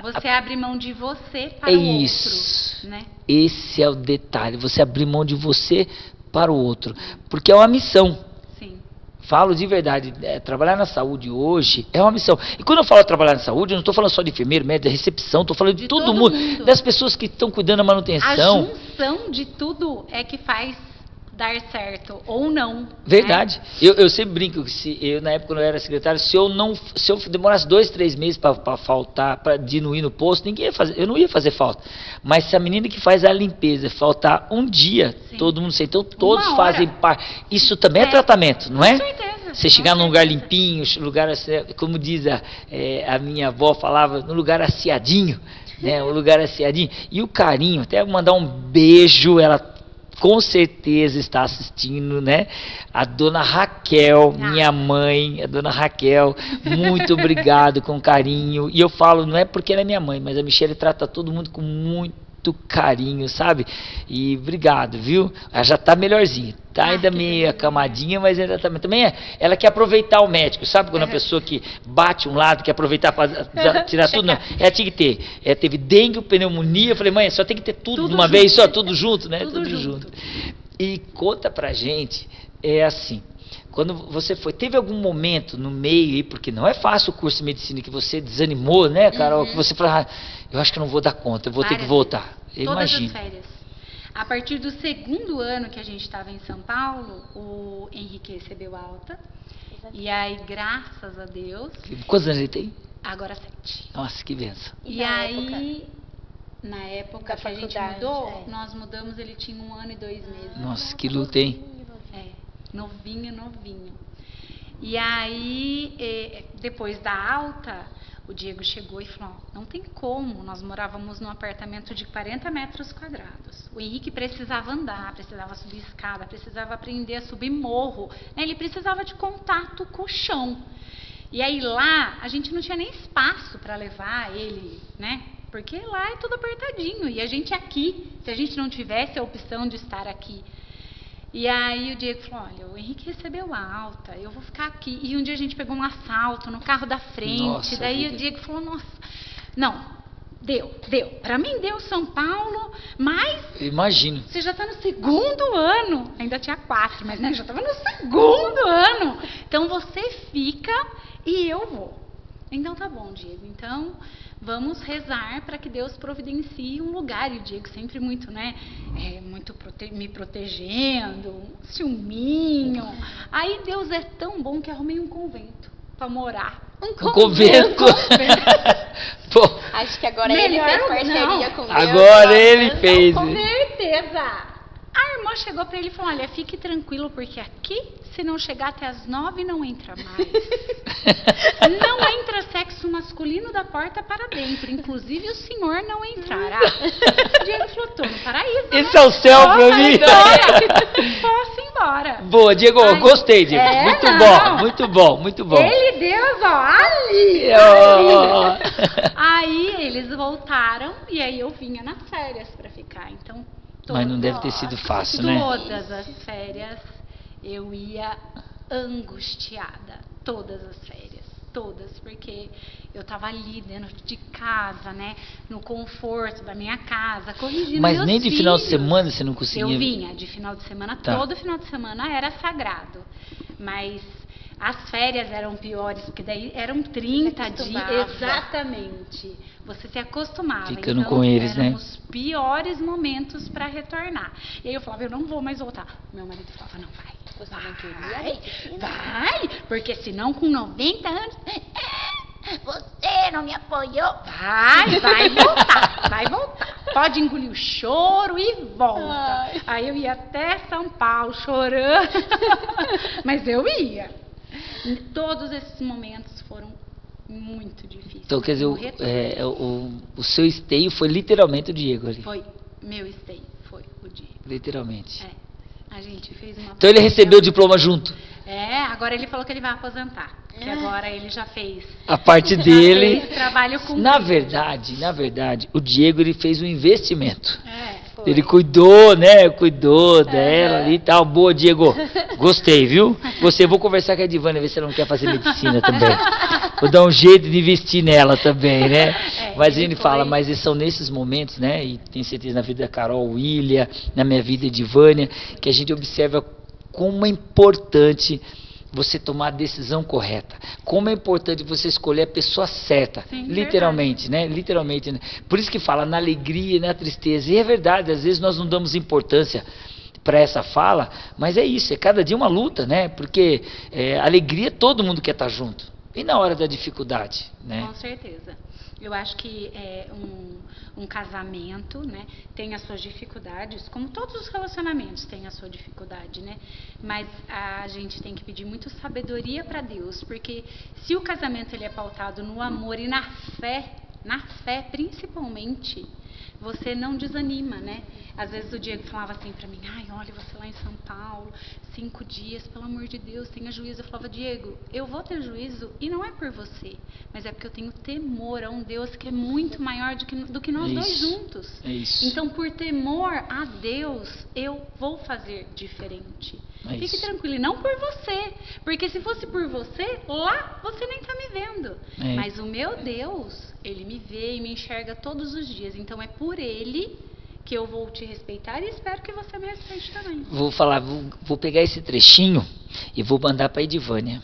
você abre mão de você para o outro, né? Esse é o detalhe, você abrir mão de você para o outro, porque é uma missão. Sim. Falo de verdade, trabalhar na saúde hoje é uma missão. E quando eu falo trabalhar na saúde, eu não estou falando só de enfermeiro, médico, de recepção, estou falando de todo mundo, das pessoas que estão cuidando da manutenção. A junção de tudo é que faz dar certo ou não. Verdade. Né? Eu sempre brinco que na época quando eu era secretário, se eu demorasse 2, 3 meses para faltar, para diluir no posto, ninguém ia fazer, eu não ia fazer falta. Mas se a menina que faz a limpeza faltar um dia, sim, todo mundo sei, então todos fazem parte. Isso também é tratamento, não é? Com certeza. Você chegar num lugar limpinho, lugar, como diz a minha avó falava, num lugar asseadinho, né? Um lugar asseadinho. E o carinho, até mandar um beijo, ela com certeza está assistindo, né? A dona Raquel, minha mãe, a dona Raquel, muito obrigado, com carinho. E eu falo, não é porque ela é minha mãe, mas a Michele trata todo mundo com muito carinho, sabe? E obrigado, viu? Ela já tá melhorzinha, tá ainda meio acamadinha, mas ainda tá, também ela quer aproveitar o médico, sabe? Quando a pessoa que bate um lado, quer aproveitar para tirar tudo, não. Ela tinha que ter, teve dengue, pneumonia, eu falei, mãe, só tem que ter tudo de uma vez, só tudo junto, né? Tudo junto. E conta pra gente, assim, quando você teve algum momento no meio aí, porque não é fácil o curso de medicina, que você desanimou, né, Carol? Que você falou, eu acho que eu não vou dar conta, eu vou ter que voltar. Todas as férias. A partir do 2º ano que a gente estava em São Paulo, o Henrique recebeu alta. E aí, graças a Deus... Quantos anos ele tem? Agora 7. Nossa, que benção. E aí, na época que a gente mudou, nós mudamos, ele tinha 1 ano e 2 meses. Nossa, que luta, hein? Novinho. E aí, depois da alta, o Diego chegou e falou, não tem como, nós morávamos num apartamento de 40 metros quadrados. O Henrique precisava andar, precisava subir escada, precisava aprender a subir morro, né? Ele precisava de contato com o chão. E aí lá, a gente não tinha nem espaço para levar ele, né? Porque lá é tudo apertadinho, e a gente aqui, se a gente não tivesse a opção de estar aqui. E aí o Diego falou, olha, o Henrique recebeu a alta, eu vou ficar aqui. E um dia a gente pegou um assalto no carro da frente, nossa, daí o Diego falou, nossa, não, deu. Pra mim deu São Paulo, mas... Imagino. Você já tá no 2º ano, ainda tinha 4, mas né, já tava no 2º ano. Então você fica e eu vou. Então tá bom, Diego, então... Vamos rezar para que Deus providencie um lugar. E o Diego sempre muito, né? Muito me protegendo, um ciúminho. Aí Deus é tão bom que arrumei um convento para morar. Um convento? Pô, acho que agora ele fez parceria com Deus. Agora ele fez. Com certeza. A irmã chegou para ele e falou, olha, fique tranquilo, porque aqui, se não chegar até as 9, não entra mais. Não entra sexo masculino da porta para dentro. Inclusive, o senhor não entrará. O Diego falou, tô no paraíso. Esse é o céu para mim. Posso ir embora. Boa, Diego, gostei, Diego. Muito bom. Ele, Deus, ali. Aí, eles voltaram, e aí eu vinha nas férias para ficar. Então... Mas não deve ter sido fácil, né? Todas as férias eu ia angustiada. Todas as férias. Todas. Porque eu tava ali dentro de casa, né? No conforto da minha casa, corrigindo Mas meus nem de filhos. Final de semana você não conseguia? Eu vinha de final de semana. Todo final de semana era sagrado. Mas As férias eram piores, porque daí eram 30 dias. Exatamente. Você se acostumava. Ficando então, com eles, eram né? os piores momentos para retornar. E aí eu falava, eu não vou mais voltar. Meu marido falava, não, vai. Você não queria? Vai, porque senão com 90 anos... Você não me apoiou. Vai voltar. Pode engolir o choro e volta. Ai. Aí eu ia até São Paulo chorando. Mas eu ia. Todos esses momentos foram muito difíceis. Então, quer dizer, o seu esteio foi literalmente o Diego ali. Foi meu esteio, foi o Diego. Literalmente. A gente fez uma... Então ele recebeu o diploma junto. Agora ele falou que ele vai aposentar. Que agora ele já fez. A parte dele. Fez trabalho com... Na verdade, o Diego ele fez um investimento. Foi. Ele cuidou, né? Cuidou dela ali e tal. Boa, Diego. Gostei, viu? Vou conversar com a Edivânia, ver se ela não quer fazer medicina também. Vou dar um jeito de investir nela também, né? Mas a gente fala, mas são nesses momentos, né? E tenho certeza na vida da Carol, William, na minha vida, Edivânia, que a gente observa como é importante você tomar a decisão correta. Como é importante você escolher a pessoa certa. Sim, literalmente, né? Literalmente. Né? Por isso que fala na alegria e na tristeza. E é verdade, às vezes nós não damos importância para essa fala, mas é isso, é cada dia uma luta, né? Porque alegria todo mundo quer estar junto. E na hora da dificuldade, né? Com certeza. Eu acho que um casamento, né, tem as suas dificuldades, como todos os relacionamentos têm a sua dificuldade, né? Mas a gente tem que pedir muito sabedoria para Deus, porque se o casamento ele é pautado no amor e na fé principalmente, você não desanima, né? Às vezes o Diego falava assim pra mim, ai, olha, você lá em São Paulo, 5 dias, pelo amor de Deus, tenha juízo. Eu falava, Diego, eu vou ter juízo e não é por você, mas é porque eu tenho temor a um Deus que é muito maior do que nós dois juntos. É isso. Então, por temor a Deus, eu vou fazer diferente. Fique tranquilo, e não por você, porque se fosse por você, lá você nem tá me vendo. Mas o meu Deus, Ele me vê e me enxerga todos os dias, então é por Ele que eu vou te respeitar e espero que você me respeite também. Vou pegar esse trechinho e vou mandar para a Edivânia.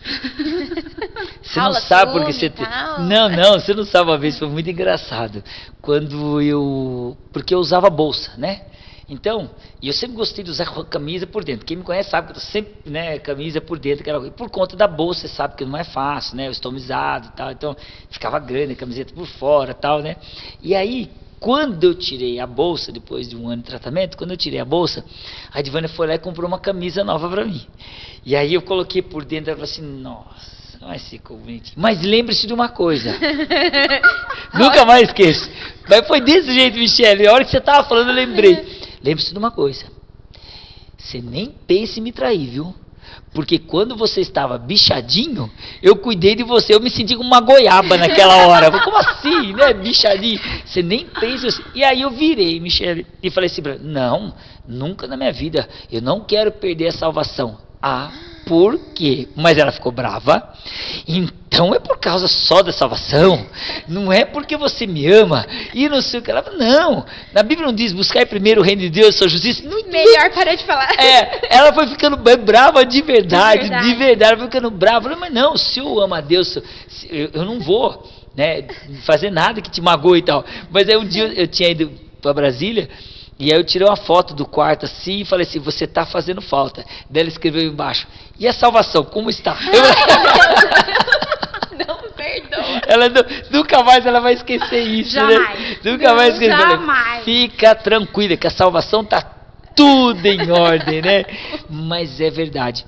Você não Aula sabe porque ciúme, você... tal. Não, você não sabe, uma vez foi muito engraçado. Porque eu usava bolsa, né? Então, e eu sempre gostei de usar camisa por dentro. Quem me conhece sabe que eu tô sempre, né, camisa por dentro. E por conta da bolsa, você sabe que não é fácil, né? Eu estomizado e tal. Então, ficava grande a camiseta por fora e tal, né? E aí, quando eu tirei a bolsa, depois de um ano de tratamento, quando eu tirei a bolsa, a Edivânia foi lá e comprou uma camisa nova pra mim. E aí eu coloquei por dentro, ela falou assim, nossa, mas ficou bonitinho. Mas lembre-se de uma coisa. Nunca mais esqueço. Mas foi desse jeito, Michele. A hora que você tava falando, eu lembrei. Lembre-se de uma coisa. Você nem pense em me trair, viu? Porque quando você estava bichadinho, eu cuidei de você, eu me senti como uma goiaba naquela hora. Como assim, né, bichadinho? Você nem pensa assim. E aí eu virei, Michele, e falei assim, não, nunca na minha vida, eu não quero perder a salvação. Por quê? Mas ela ficou brava. Então é por causa só da salvação. Não é porque você me ama. E não sei o que. Ela falou, não. Na Bíblia não diz buscar primeiro o reino de Deus e sua justiça. Não, melhor parar de falar. Ela foi ficando brava de verdade. Ela foi ficando brava. Eu falei, mas não, se eu amo a Deus, eu não vou, né, fazer nada que te magoe e tal. Mas aí um dia eu tinha ido para Brasília. E aí eu tirei uma foto do quarto assim e falei assim, você está fazendo falta. Daí ela escreveu embaixo, e a salvação, como está? Não perdoa. Ela nunca mais ela vai esquecer isso, jamais, né? Nunca mais esquecer. Jamais. Fica tranquila, que a salvação está tudo em ordem, né? Mas é verdade.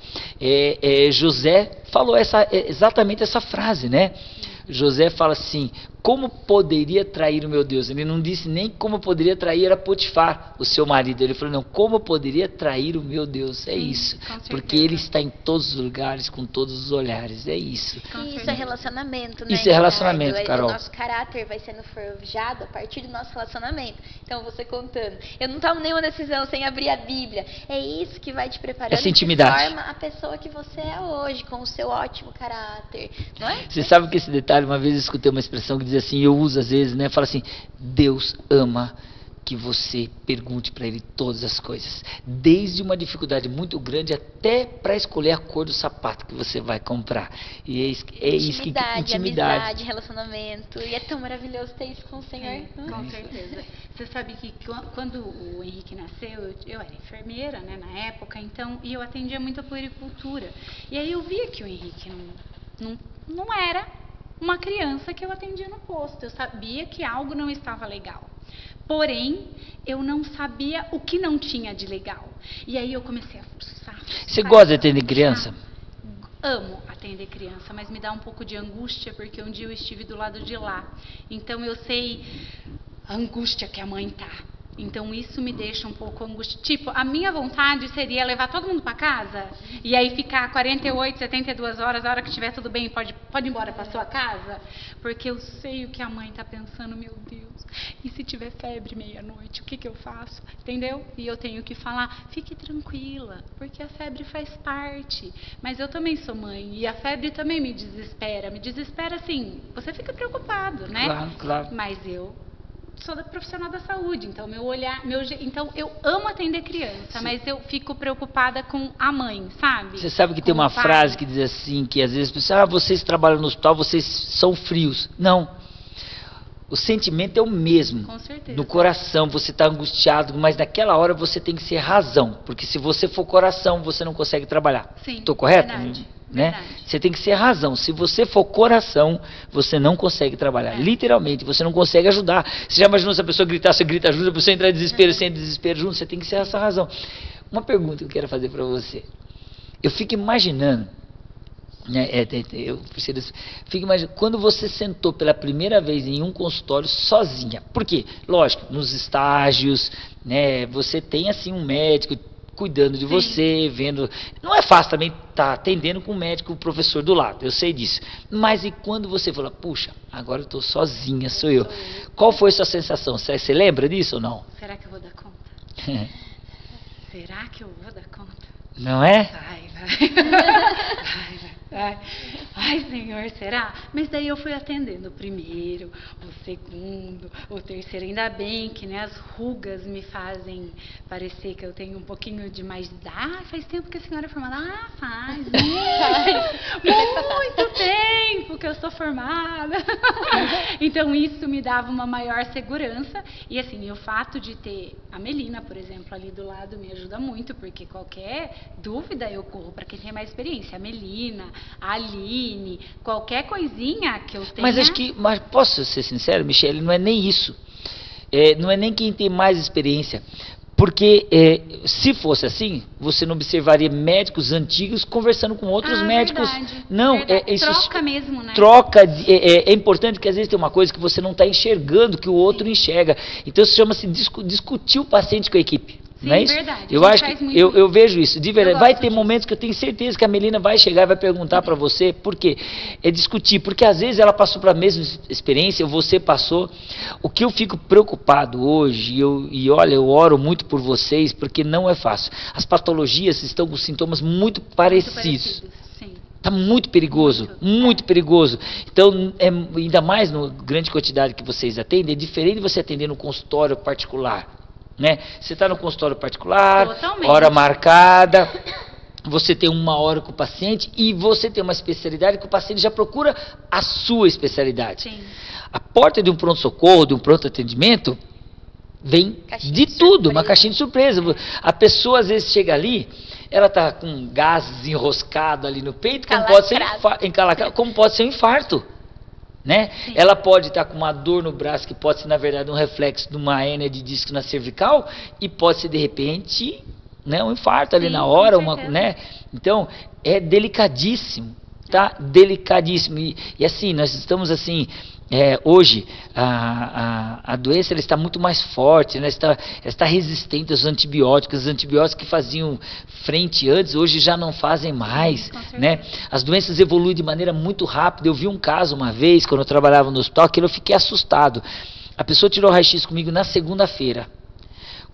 José falou exatamente essa frase, né? José fala assim, como poderia trair o meu Deus? Ele não disse nem como poderia trair a Potifar, o seu marido. Ele falou, não, como poderia trair o meu Deus? É isso. Porque ele está em todos os lugares, com todos os olhares. É isso. Isso é relacionamento, né? Isso é relacionamento, Carol. O nosso caráter vai sendo forjado a partir do nosso relacionamento. Então, você contando, eu não tomo nenhuma decisão sem abrir a Bíblia. É isso que vai te preparando. Essa intimidade. Que forma a pessoa que você é hoje, com o seu ótimo caráter. Não é? Você sabe que esse detalhe, uma vez eu escutei uma expressão que diz assim, eu uso às vezes, né? Fala assim, Deus ama que você pergunte para ele todas as coisas, desde uma dificuldade muito grande até para escolher a cor do sapato que você vai comprar. E é isso que intimidade, amizade, relacionamento. E é tão maravilhoso ter isso com o Senhor. Com certeza. Você sabe que quando o Henrique nasceu, eu era enfermeira, né, na época, então, e eu atendia muito a puericultura. E aí eu via que o Henrique não era uma criança que eu atendia no posto. Eu sabia que algo não estava legal. Porém, eu não sabia o que não tinha de legal. E aí eu comecei a fuçar. Você gosta de atender criança? Amo atender criança, mas me dá um pouco de angústia, porque um dia eu estive do lado de lá. Então eu sei a angústia que a mãe tá. Então isso me deixa um pouco angustiada. Tipo, a minha vontade seria levar todo mundo para casa e aí ficar 48, 72 horas, a hora que estiver tudo bem, pode ir embora para sua casa, porque eu sei o que a mãe tá pensando, meu Deus. E se tiver febre meia-noite, o que eu faço? Entendeu? E eu tenho que falar, fique tranquila, porque a febre faz parte. Mas eu também sou mãe e a febre também me desespera. Me desespera assim, você fica preocupado, né? Claro, claro. Mas eu sou da profissional da saúde, então então eu amo atender criança, Sim. mas eu fico preocupada com a mãe, sabe? Você sabe que tem Com uma o pai. frase que diz assim, que às vezes as pessoas, vocês trabalham no hospital, vocês são frios. Não. O sentimento é o mesmo. Com certeza. No coração, você está angustiado, mas naquela hora você tem que ser razão, porque se você for coração, você não consegue trabalhar. Sim, Estou correto? verdade, Né? verdade. Você tem que ser razão. Se você for coração, você não consegue trabalhar. Literalmente, você não consegue ajudar. Você já imaginou se a pessoa gritar, você grita ajuda, a pessoa entrar em desespero, sem desespero junto? Você tem que ser essa razão. Uma pergunta que eu quero fazer para você. Eu fico imaginando, né, fico imaginando, quando você sentou pela primeira vez em um consultório sozinha. Por quê? Lógico, nos estágios, né, você tem assim um médico cuidando de você, vendo. Não é fácil também estar atendendo com o médico, o professor do lado, eu sei disso. Mas e quando você fala, puxa, agora eu estou sozinha, sou eu. Qual foi a sua sensação? Você lembra disso ou não? Será que eu vou dar conta? Será que eu vou dar conta? Não é? Vai. Ai, Senhor, será? Mas daí eu fui atendendo o primeiro, o segundo, o terceiro. Ainda bem que, né, as rugas me fazem parecer que eu tenho um pouquinho de mais de idade. Ah, faz tempo que a senhora é formada. Ah, faz muito tempo que eu sou formada. Então isso me dava uma maior segurança. E assim, o fato de ter a Melina, por exemplo, ali do lado me ajuda muito, porque qualquer dúvida eu corro para quem tem mais experiência. A Melina, a Aline, qualquer coisinha que eu tenha. Mas posso ser sincero, Michele, não é nem isso. Não é nem quem tem mais experiência. Porque se fosse assim, você não observaria médicos antigos conversando com outros médicos. Verdade, não, verdade. Isso Troca mesmo, né? É importante que às vezes tem uma coisa que você não está enxergando, que o outro enxerga. Então isso chama-se discutir o paciente com a equipe. Sim, não é isso? verdade. Eu acho que eu vejo isso, de verdade. Vai ter disso. momentos que eu tenho certeza que a Melina vai chegar e vai perguntar para você por quê. É discutir, porque às vezes ela passou para a mesma experiência, você passou. O que eu fico preocupado hoje, e olha, eu oro muito por vocês, porque não é fácil. As patologias estão com sintomas muito parecidos. Sim. Está muito perigoso, muito perigoso. Então, ainda mais na grande quantidade que vocês atendem, é diferente de você atender no consultório particular. Né? Você está no consultório particular, Totalmente. hora marcada, você tem uma hora com o paciente e você tem uma especialidade que o paciente já procura a sua especialidade. Sim. A porta de um pronto-socorro, de um pronto-atendimento, vem de tudo, uma caixinha de surpresa. A pessoa às vezes chega ali, ela está com gases enroscado ali no peito, como pode ser um infarto. Né? Ela pode estar com uma dor no braço que pode ser na verdade um reflexo de uma hérnia de disco na cervical e pode ser de repente, né, um infarto ali na hora, né? Então é delicadíssimo, tá? Delicadíssimo e assim nós estamos assim hoje a doença ela está muito mais forte, né? Ela está resistente aos antibióticos. Os antibióticos que faziam frente antes, hoje já não fazem mais, né? As doenças evoluem de maneira muito rápida. Eu vi um caso uma vez, quando eu trabalhava no hospital, que eu fiquei assustado. A pessoa tirou o raio-x comigo na segunda-feira.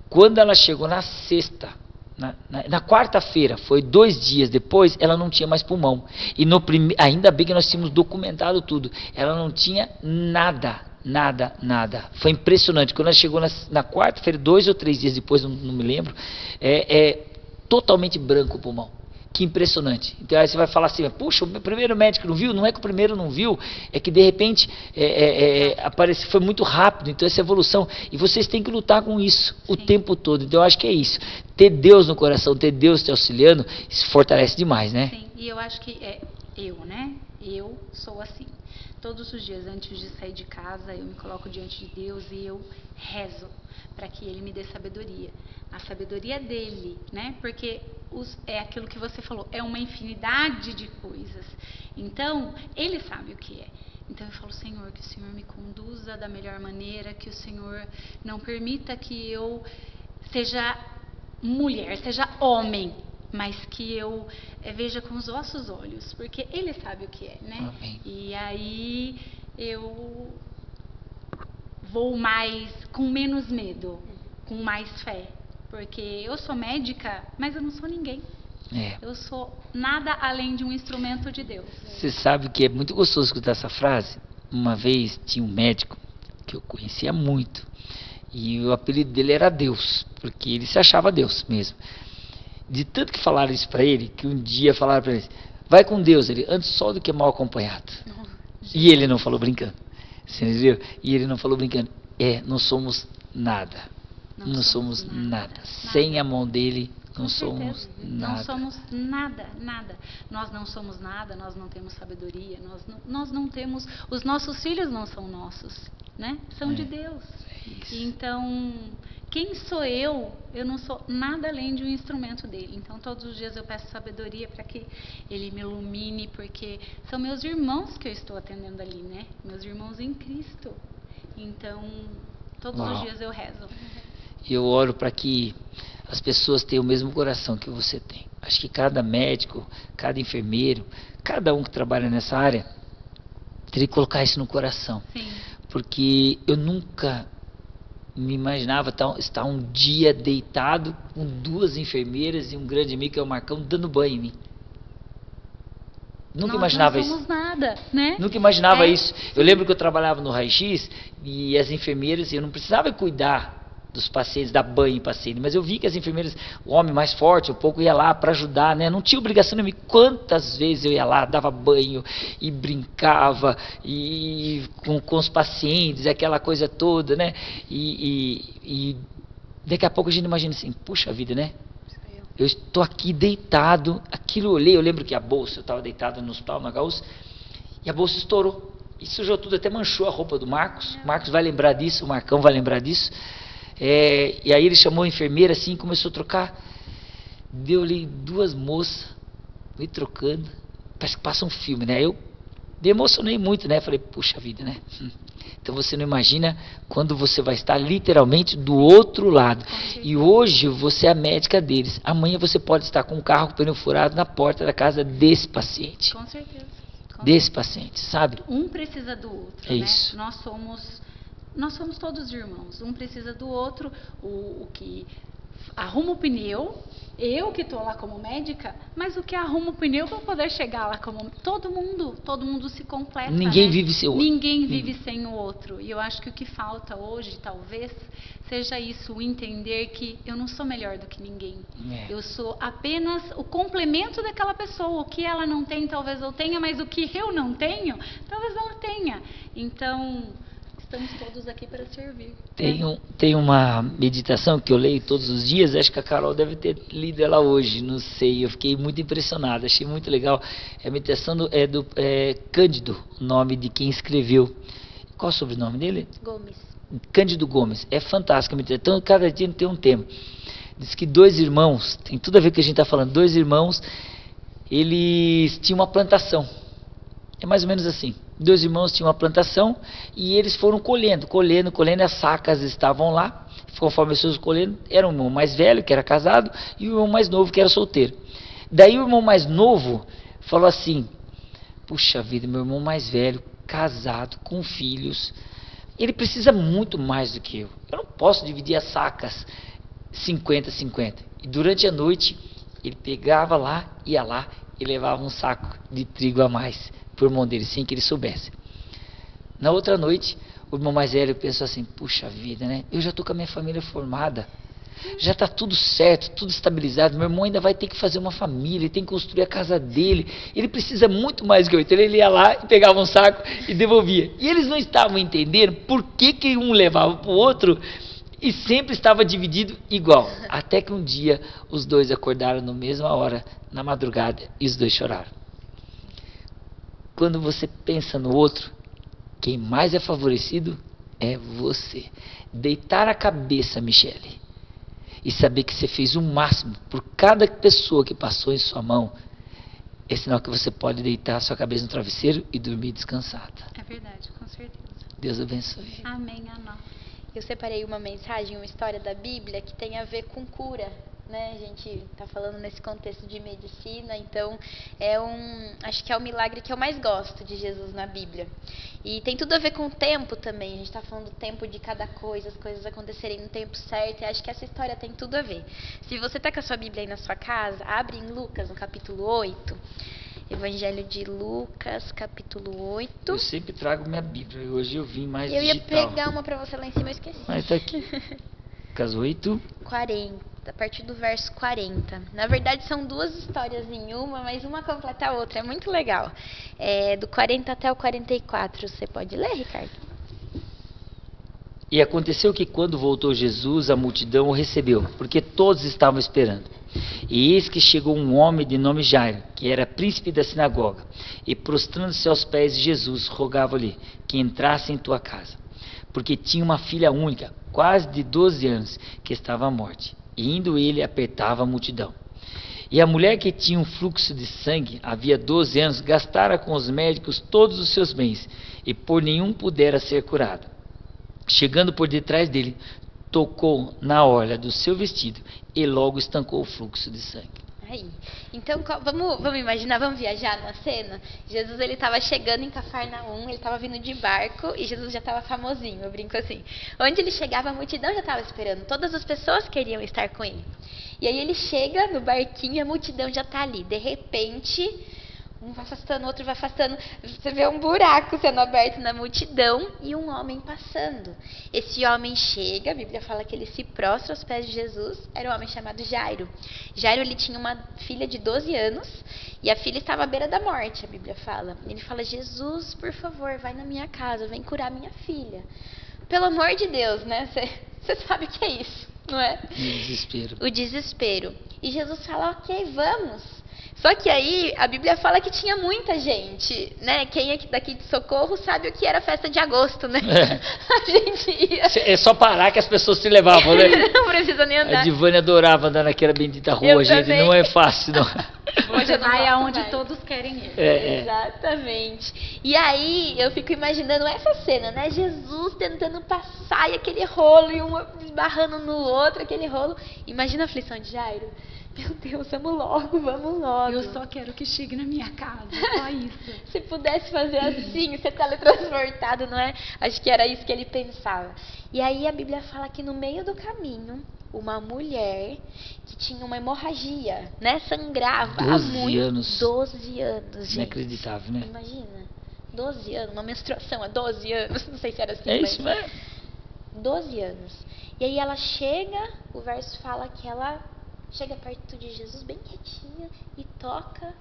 Quando ela chegou na sexta, na quarta-feira, foi 2 dias depois, ela não tinha mais pulmão. E ainda bem que nós tínhamos documentado tudo. Ela não tinha nada nada, nada. Foi impressionante. Quando ela chegou na quarta-feira, 2 ou 3 dias depois, não me lembro, totalmente branco o pulmão. Que impressionante. Então aí você vai falar assim, puxa, o primeiro médico não viu? Não é que o primeiro não viu, é que de repente foi muito rápido, então essa evolução, e vocês têm que lutar com isso o tempo todo. Então eu acho que é isso. Ter Deus no coração, ter Deus te auxiliando, isso fortalece demais, né? Sim, e eu acho que eu sou assim. Todos os dias antes de sair de casa, eu me coloco diante de Deus e eu rezo para que Ele me dê sabedoria. A sabedoria dele, né? Porque é aquilo que você falou, é uma infinidade de coisas. Então, Ele sabe o que é. Então eu falo, Senhor, que o Senhor me conduza da melhor maneira, que o Senhor não permita que eu seja mulher, seja homem, mas que eu veja com os vossos olhos, porque Ele sabe o que é, né? Amém. E aí eu vou com menos medo, com mais fé, porque eu sou médica, mas eu não sou ninguém. Eu sou nada além de um instrumento de Deus. Você sabe que é muito gostoso escutar essa frase? Uma vez tinha um médico que eu conhecia muito, e o apelido dele era Deus, porque ele se achava Deus mesmo. De tanto que falaram isso para ele, que um dia falaram para ele, vai com Deus, ele, antes só do que mal acompanhado. E ele não falou brincando. Você entendeu? E ele não falou brincando. Não somos nada. Não somos nada. Sem a mão dele, não somos nada. Não somos nada, nada. Nós não somos nada, nós não temos sabedoria, nós não temos, os nossos filhos não são nossos, né? São de Deus. Então, quem sou eu? Eu não sou nada além de um instrumento dele. Então, todos os dias eu peço sabedoria para que ele me ilumine, porque são meus irmãos que eu estou atendendo ali, né? Meus irmãos em Cristo. Então, todos os dias eu rezo. Eu oro para que as pessoas tenham o mesmo coração que você tem. Acho que cada médico, cada enfermeiro, cada um que trabalha nessa área, teria que colocar isso no coração. Sim. Porque eu nunca me imaginava estar um dia deitado com 2 enfermeiras e um grande amigo que é o Marcão dando banho em mim. Nunca imaginava isso. Nós não somos nada, né? Nunca imaginava isso. Eu lembro que eu trabalhava no raio-x e as enfermeiras, eu não precisava cuidar dos pacientes, dar banho em paciente, mas eu vi que as enfermeiras, o homem mais forte, um pouco ia lá para ajudar, né? Não tinha obrigação de mim. Quantas vezes eu ia lá, dava banho e brincava e com os pacientes, aquela coisa toda, né? E daqui a pouco a gente imagina assim, puxa vida, né? Eu estou aqui deitado, aquilo eu olhei, eu lembro que a bolsa, eu estava deitado no hospital, na Gaúcha, e a bolsa estourou, e sujou tudo, até manchou a roupa do Marcos. O Marcos vai lembrar disso, o Marcão vai lembrar disso. E aí ele chamou a enfermeira assim, começou a trocar. Deu-lhe 2 moças, fui trocando, parece que passa um filme, né? Eu me emocionei muito, né? Falei, puxa vida, né? Então você não imagina quando você vai estar literalmente do outro lado. E hoje você é a médica deles. Amanhã você pode estar com um carro com pneu furado na porta da casa desse paciente. Com certeza. Desse paciente, sabe? Um precisa do outro, né? Isso. Nós somos todos irmãos. Um precisa do outro. O que arruma o pneu, eu que estou lá como médica, mas o que arruma o pneu para poder chegar lá como... Todo mundo se completa. Ninguém vive sem o outro. Ninguém vive sem o outro. E eu acho que o que falta hoje, talvez, seja isso, o entender que eu não sou melhor do que ninguém. Eu sou apenas o complemento daquela pessoa. O que ela não tem, talvez eu tenha, mas o que eu não tenho, talvez ela tenha. Então... estamos todos aqui para servir. Tem uma meditação que eu leio todos os dias, acho que a Carol deve ter lido ela hoje, não sei, eu fiquei muito impressionado, achei muito legal. A meditação do Cândido, o nome de quem escreveu. Qual é o sobrenome dele? Gomes. Cândido Gomes, é fantástica a meditação, então cada dia tem um tema. Diz que 2 irmãos, tem tudo a ver com o que a gente está falando, 2 irmãos, eles tinham uma plantação, é mais ou menos assim. 2 irmãos tinham uma plantação e eles foram colhendo, as sacas estavam lá, conforme eles foram colhendo, era o irmão mais velho, que era casado, e o irmão mais novo, que era solteiro. Daí o irmão mais novo falou assim, puxa vida, meu irmão mais velho, casado, com filhos, ele precisa muito mais do que eu não posso dividir as sacas 50-50. E durante a noite, ele pegava lá, ia lá e levava um saco de trigo a mais por mão dele, sem que ele soubesse. Na outra noite, O irmão mais velho pensou assim, puxa vida, né? Eu já estou com a minha família formada. Já está tudo certo, tudo estabilizado. Meu irmão ainda vai ter que fazer uma família, ele tem que construir a casa dele. Ele precisa muito mais que eu. Então ele ia lá e pegava um saco e devolvia. E eles não estavam entendendo por que um levava para o outro e sempre estava dividido igual. Até que um dia os dois acordaram na mesma hora, na madrugada, e os dois choraram. Quando você pensa no outro, quem mais é favorecido é você. Deitar a cabeça, Michele, e saber que você fez o máximo por cada pessoa que passou em sua mão, é sinal que você pode deitar a sua cabeça no travesseiro e dormir descansada. É verdade, com certeza. Deus abençoe. Amém, Ana. Eu separei uma mensagem, uma história da Bíblia que tem a ver com cura, né? A gente está falando nesse contexto de medicina, então acho que é o milagre que eu mais gosto de Jesus na Bíblia. E tem tudo a ver com o tempo também. A gente está falando do tempo de cada coisa, as coisas acontecerem no tempo certo. E acho que essa história tem tudo a ver. Se você está com a sua Bíblia aí na sua casa, abre em Lucas, no capítulo 8. Evangelho de Lucas, capítulo 8. Eu sempre trago minha Bíblia. Hoje eu vim mais eu digital. Eu ia pegar uma para você lá em cima, eu esqueci. Mas tá aqui. Lucas 8. 40, a partir do verso 40. Na verdade, são duas histórias em uma, mas uma completa a outra. É muito legal. Do 40 até o 44. Você pode ler, Ricardo? E aconteceu que quando voltou Jesus, a multidão o recebeu, porque todos estavam esperando. E eis que chegou um homem de nome Jairo, que era príncipe da sinagoga, e prostrando-se aos pés de Jesus, rogava-lhe que entrasse em tua casa, porque tinha uma filha única, quase de 12 anos, que estava à morte. E indo ele, apertava a multidão. E a mulher que tinha um fluxo de sangue, havia 12 anos, gastara com os médicos todos os seus bens, e por nenhum pudera ser curada. Chegando por detrás dele, tocou na orla do seu vestido, e logo estancou o fluxo de sangue. Aí. Então, vamos imaginar, vamos viajar na cena? Jesus, ele estava chegando em Cafarnaum, ele estava vindo de barco e Jesus já estava famosinho, eu brinco assim. Onde ele chegava, a multidão já estava esperando, todas as pessoas queriam estar com ele. E aí ele chega no barquinho e a multidão já está ali. De repente, um vai afastando, outro vai afastando, você vê um buraco sendo aberto na multidão e um homem passando. Esse homem chega, a Bíblia fala que ele se prostra aos pés de Jesus, era um homem chamado Jairo. Jairo, ele tinha uma filha de 12 anos e a filha estava à beira da morte, a Bíblia fala. Ele fala, Jesus, por favor, vai na minha casa, vem curar minha filha. Pelo amor de Deus, né? Você sabe o que é isso, não é? O desespero. O desespero. E Jesus fala, ok, vamos. Só que aí a Bíblia fala que tinha muita gente, né? Quem é daqui de Socorro sabe o que era festa de agosto, né? A gente ia... É só parar que as pessoas se levavam, né? Não precisa nem andar. A Divânia adorava andar naquela bendita rua, Eu gente. também. Não é fácil, não. Você vai aonde todos querem ir. Exatamente. E aí eu fico imaginando essa cena, né? Jesus tentando passar e aquele rolo, e um esbarrando no outro, aquele rolo. Imagina a aflição de Jairo. Meu Deus, vamos logo, vamos logo. Eu só quero que chegue na minha casa, só isso. Se pudesse fazer assim, ser teletransportado, não é? Acho que era isso que ele pensava. E aí a Bíblia fala que no meio do caminho, uma mulher que tinha uma hemorragia, né? Sangrava 12 anos. 12 anos, gente. Inacreditável, né? Imagina. 12 anos, uma menstruação há 12 anos. Não sei se era assim, É mas... isso mesmo. 12 anos. E aí ela chega, o verso fala que ela chega perto de Jesus bem quietinha e toca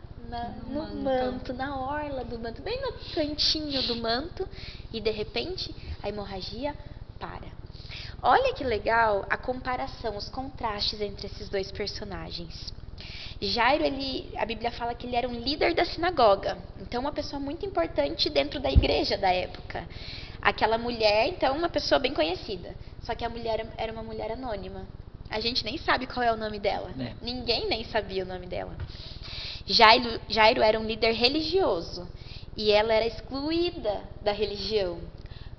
no manto, na orla do manto, bem no cantinho do manto, e de repente a hemorragia para. Olha que legal a comparação, os contrastes entre esses dois personagens. Jairo, a Bíblia fala que ele era um líder da sinagoga, então uma pessoa muito importante dentro da igreja da época. Aquela mulher, então, uma pessoa bem conhecida, só que a mulher era uma mulher anônima. A gente nem sabe qual é o nome dela. É. Ninguém nem sabia o nome dela. Jairo era um líder religioso e ela era excluída da religião.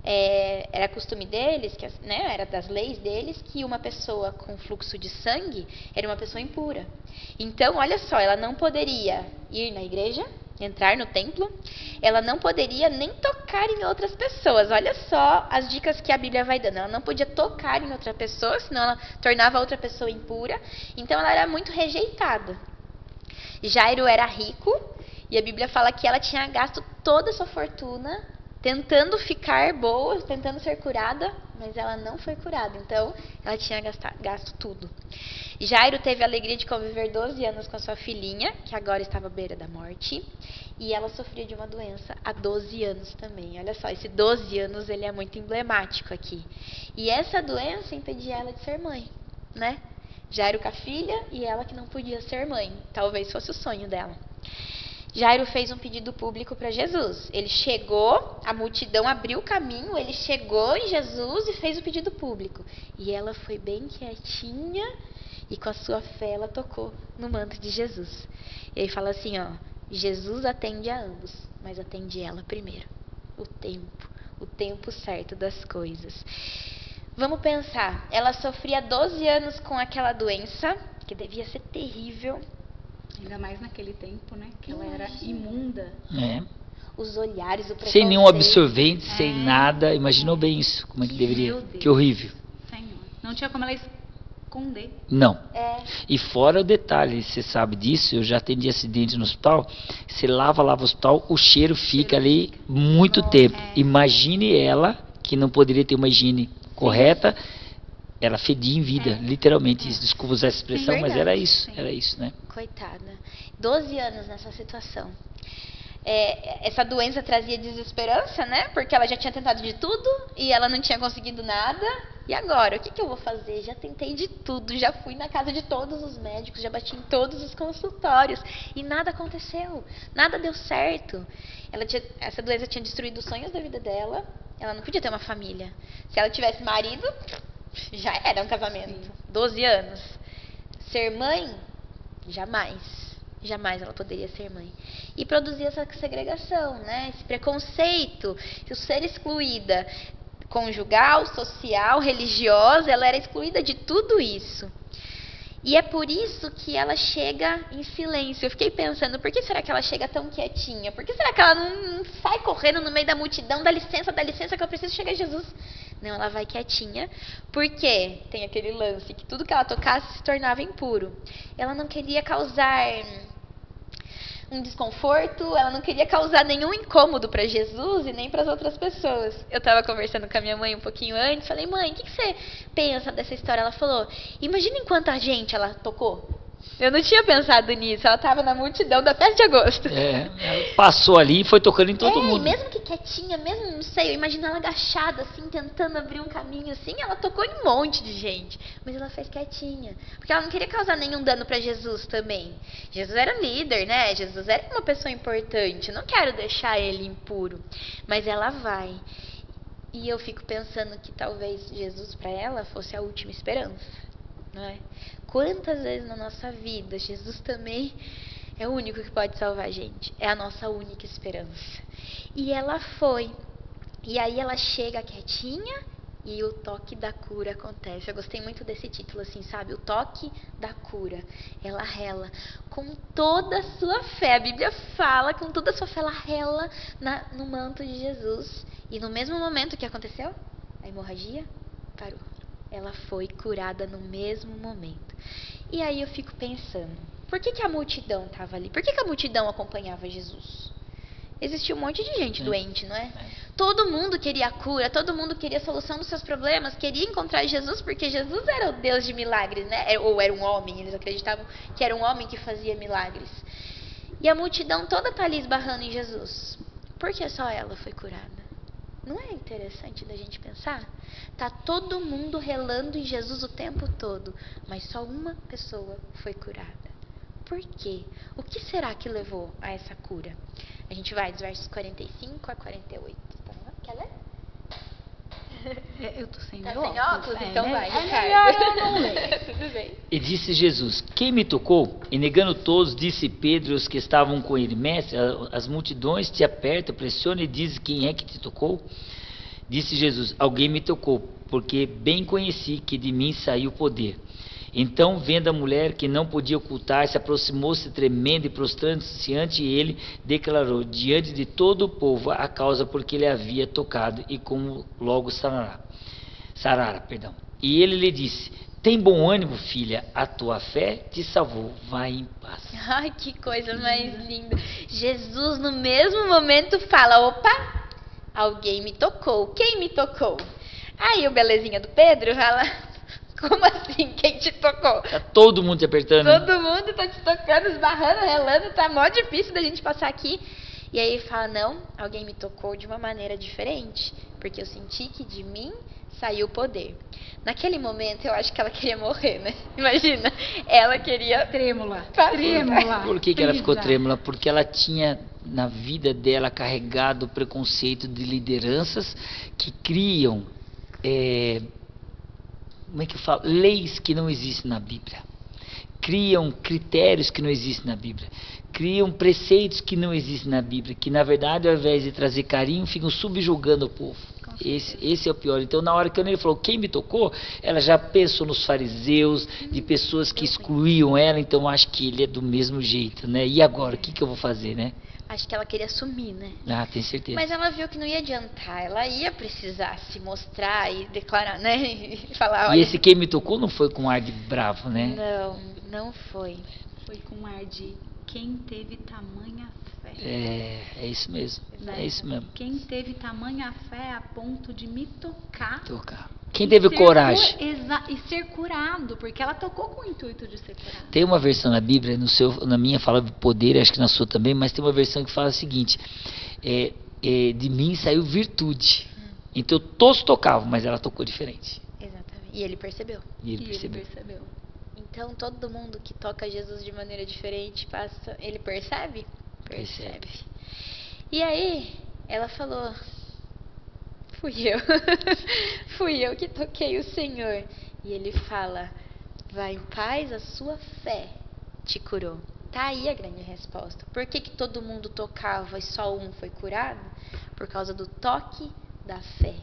Era costume deles, né, era das leis deles, que uma pessoa com fluxo de sangue era uma pessoa impura. Então, olha só, ela não poderia ir na igreja, entrar no templo, ela não poderia nem tocar em outras pessoas. Olha só as dicas que a Bíblia vai dando. Ela não podia tocar em outra pessoa, senão ela tornava a outra pessoa impura. Então ela era muito rejeitada. Jairo era rico e a Bíblia fala que ela tinha gasto toda a sua fortuna tentando ficar boa, tentando ser curada, mas ela não foi curada. Então, ela tinha gasto tudo. Jairo teve a alegria de conviver 12 anos com a sua filhinha, que agora estava à beira da morte, e ela sofria de uma doença há 12 anos também. Olha só, esse 12 anos ele é muito emblemático aqui. E essa doença impedia ela de ser mãe, né? Jairo com a filha e ela que não podia ser mãe. Talvez fosse o sonho dela. Jairo fez um pedido público para Jesus. Ele chegou, a multidão abriu o caminho, ele chegou em Jesus e fez o pedido público. E ela foi bem quietinha e com a sua fé ela tocou no manto de Jesus. E aí fala assim, ó, Jesus atende a ambos, mas atende ela primeiro. O tempo certo das coisas. Vamos pensar, ela sofria 12 anos com aquela doença, que devia ser terrível. Ainda mais naquele tempo, né? Que ela era imunda. Os olhares, o preconceito. Sem nenhum absorvente, sem nada. Imaginou bem isso, como é que deveria. Que horrível. Senhor. Não tinha como ela esconder. Não. E fora o detalhe, você sabe disso, eu já atendi acidente no hospital, você lava o hospital, o cheiro fica ali muito tempo. Imagine ela, que não poderia ter uma higiene correta, ela fedia em vida, literalmente. Desculpa usar essa expressão, mas era isso, né? Coitada. 12 anos nessa situação. Essa doença trazia desesperança, né? Porque ela já tinha tentado de tudo e ela não tinha conseguido nada. E agora? O que eu vou fazer? Já tentei de tudo, já fui na casa de todos os médicos, já bati em todos os consultórios e nada aconteceu, nada deu certo. Essa doença tinha destruído os sonhos da vida dela, ela não podia ter uma família. Se ela tivesse marido, já era um casamento. 12 anos. Ser mãe? Jamais ela poderia ser mãe. E produzir essa segregação, né? Esse preconceito, o ser excluída, conjugal, social, religiosa, ela era excluída de tudo isso. E é por isso que ela chega em silêncio. Eu fiquei pensando, por que será que ela chega tão quietinha? Por que será que ela não sai correndo no meio da multidão? Dá licença que eu preciso chegar a Jesus. Não, ela vai quietinha, porque tem aquele lance que tudo que ela tocasse se tornava impuro. Ela não queria causar um desconforto, ela não queria causar nenhum incômodo para Jesus e nem para as outras pessoas. Eu estava conversando com a minha mãe um pouquinho antes, falei, mãe, o que você pensa dessa história? Ela falou, imagina em quanta gente ela tocou. Eu não tinha pensado nisso, ela estava na multidão da festa de agosto. Ela passou ali e foi tocando em todo mundo. E mesmo que quietinha, mesmo, não sei, eu imagino ela agachada, assim, tentando abrir um caminho, assim, ela tocou em um monte de gente. Mas ela fez quietinha, porque ela não queria causar nenhum dano para Jesus também. Jesus era líder, né? Jesus era uma pessoa importante, eu não quero deixar ele impuro. Mas ela vai. E eu fico pensando que talvez Jesus para ela fosse a última esperança, não é? Quantas vezes na nossa vida Jesus também é o único que pode salvar a gente, é a nossa única esperança. E ela foi, e aí ela chega quietinha e o toque da cura acontece. Eu gostei muito desse título, assim, sabe? O toque da cura. Ela rela com toda a sua fé, a Bíblia fala, com toda a sua fé ela rela no manto de Jesus. E no mesmo momento que aconteceu, a hemorragia parou. Ela foi curada no mesmo momento. E aí eu fico pensando, por que a multidão estava ali? Por que a multidão acompanhava Jesus? Existia um monte de gente doente, não é? Todo mundo queria a cura, todo mundo queria a solução dos seus problemas, queria encontrar Jesus, porque Jesus era o Deus de milagres, né? Ou era um homem, eles acreditavam que era um homem que fazia milagres. E a multidão toda está ali esbarrando em Jesus. Por que só ela foi curada? Não é interessante da gente pensar? Tá todo mundo relando em Jesus o tempo todo, mas só uma pessoa foi curada. Por quê? O que será que levou a essa cura? A gente vai dos versos 45 a 48. Quer ler? Eu tô sem óculos, então vai, Ricardo. Tudo bem. E disse Jesus, quem me tocou? E negando todos, disse Pedro e os que estavam com ele, mestre, as multidões te apertam, pressionam e dizem, quem é que te tocou? Disse Jesus, alguém me tocou, porque bem conheci que de mim saiu poder. Então, vendo a mulher que não podia ocultar-se, aproximou-se tremendo e prostrando-se ante ele, declarou diante de todo o povo a causa por que ele havia tocado e como logo sarara. E ele lhe disse, tem bom ânimo, filha, a tua fé te salvou, vai em paz. Ai, que coisa mais linda. Jesus no mesmo momento fala, opa, alguém me tocou. Quem me tocou? Aí o belezinha do Pedro fala, como assim, quem te tocou? Tá todo mundo te apertando. Todo mundo tá te tocando, esbarrando, relando, tá mó difícil da gente passar aqui. E aí ele fala, não, alguém me tocou de uma maneira diferente, porque eu senti que de mim saiu o poder. Naquele momento eu acho que ela queria morrer, né? Imagina, ela queria... Trêmula. Por que ela ficou trêmula? Porque ela tinha na vida dela carregado o preconceito de lideranças que criam, como é que eu falo? Leis que não existem na Bíblia. Criam critérios que não existem na Bíblia. Criam preceitos que não existem na Bíblia. Que na verdade, ao invés de trazer carinho, ficam subjugando o povo. Esse é o pior. Então, na hora que ele falou, quem me tocou? Ela já pensou nos fariseus, de pessoas que excluíam ela. Então, acho que ele é do mesmo jeito, né? E agora, o que eu vou fazer, né? Acho que ela queria sumir, né? Ah, tenho certeza. Mas ela viu que não ia adiantar. Ela ia precisar se mostrar e declarar, né? E falar, olha... E esse quem me tocou não foi com ar de bravo, né? Não foi. Foi com ar de quem teve tamanha fé. É isso mesmo. É isso mesmo. Quem teve tamanha fé a ponto de me tocar. Quem teve coragem. E ser curado, porque ela tocou com o intuito de ser curada. Tem uma versão na Bíblia, na minha fala de poder, acho que na sua também, mas tem uma versão que fala o seguinte, de mim saiu virtude. Então todos tocavam, mas ela tocou diferente. Exatamente. E ele percebeu. percebeu. Então todo mundo que toca Jesus de maneira diferente, ele percebe? Percebe. E aí, ela falou... Fui eu que toquei o Senhor. E ele fala, vai em paz, a sua fé te curou. Tá aí a grande resposta. Por que todo mundo tocava e só um foi curado? Por causa do toque da fé.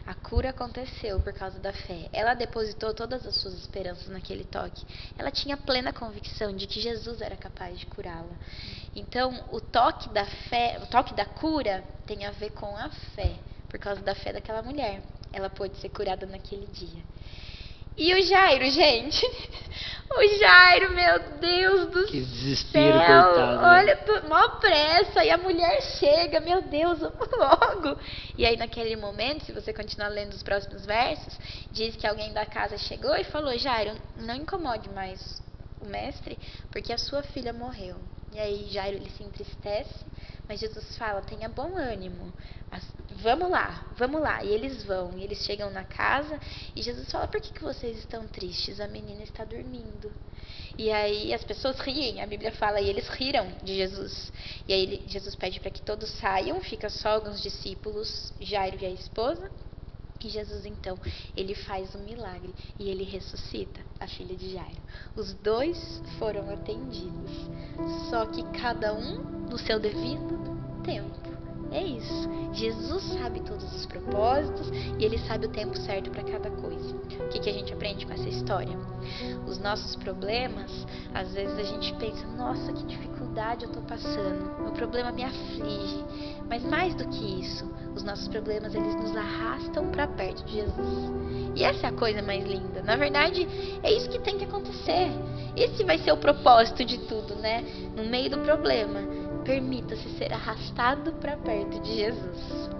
A cura aconteceu por causa da fé. Ela depositou todas as suas esperanças naquele toque. Ela tinha plena convicção de que Jesus era capaz de curá-la. Então, o toque da fé, o toque da cura tem a ver com a fé. Por causa da fé daquela mulher. Ela pôde ser curada naquele dia. E o Jairo, gente? O Jairo, meu Deus do céu. Que desespero, coitado. Olha, mó pressa. E a mulher chega, meu Deus, vamos logo. E aí, naquele momento, se você continuar lendo os próximos versos, diz que alguém da casa chegou e falou, Jairo, não incomode mais o mestre, porque a sua filha morreu. E aí, Jairo, ele se entristece, mas Jesus fala, tenha bom ânimo. Vamos lá. E eles vão, e eles chegam na casa, e Jesus fala, por que vocês estão tristes? A menina está dormindo. E aí as pessoas riem, a Bíblia fala, e eles riram de Jesus. E aí Jesus pede para que todos saiam, fica só alguns discípulos, Jairo e a esposa. E Jesus, então, ele faz um milagre, e ele ressuscita a filha de Jairo. Os dois foram atendidos, só que cada um no seu devido tempo. É isso. Jesus sabe todos os propósitos e ele sabe o tempo certo para cada coisa. O que a gente aprende com essa história? Os nossos problemas, às vezes a gente pensa, nossa, que dificuldade eu estou passando. O problema me aflige. Mas mais do que isso, os nossos problemas, eles nos arrastam para perto de Jesus. E essa é a coisa mais linda. Na verdade, é isso que tem que acontecer. Esse vai ser o propósito de tudo, né? No meio do problema. Permita-se ser arrastado para perto de Jesus.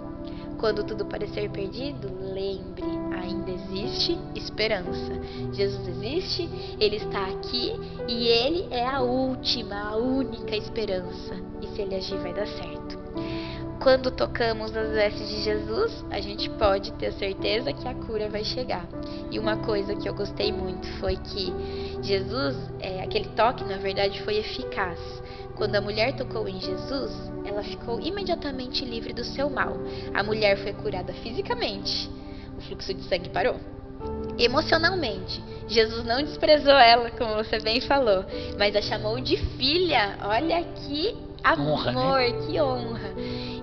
Quando tudo parecer perdido, lembre, ainda existe esperança. Jesus existe, Ele está aqui e Ele é a única esperança. E se Ele agir, vai dar certo. Quando tocamos as vestes de Jesus, a gente pode ter certeza que a cura vai chegar. E uma coisa que eu gostei muito foi que Jesus, aquele toque, na verdade, foi eficaz. Quando a mulher tocou em Jesus, ela ficou imediatamente livre do seu mal. A mulher foi curada fisicamente, o fluxo de sangue parou. Emocionalmente, Jesus não desprezou ela, como você bem falou, mas a chamou de filha. Olha que amor, honra, né? Que honra.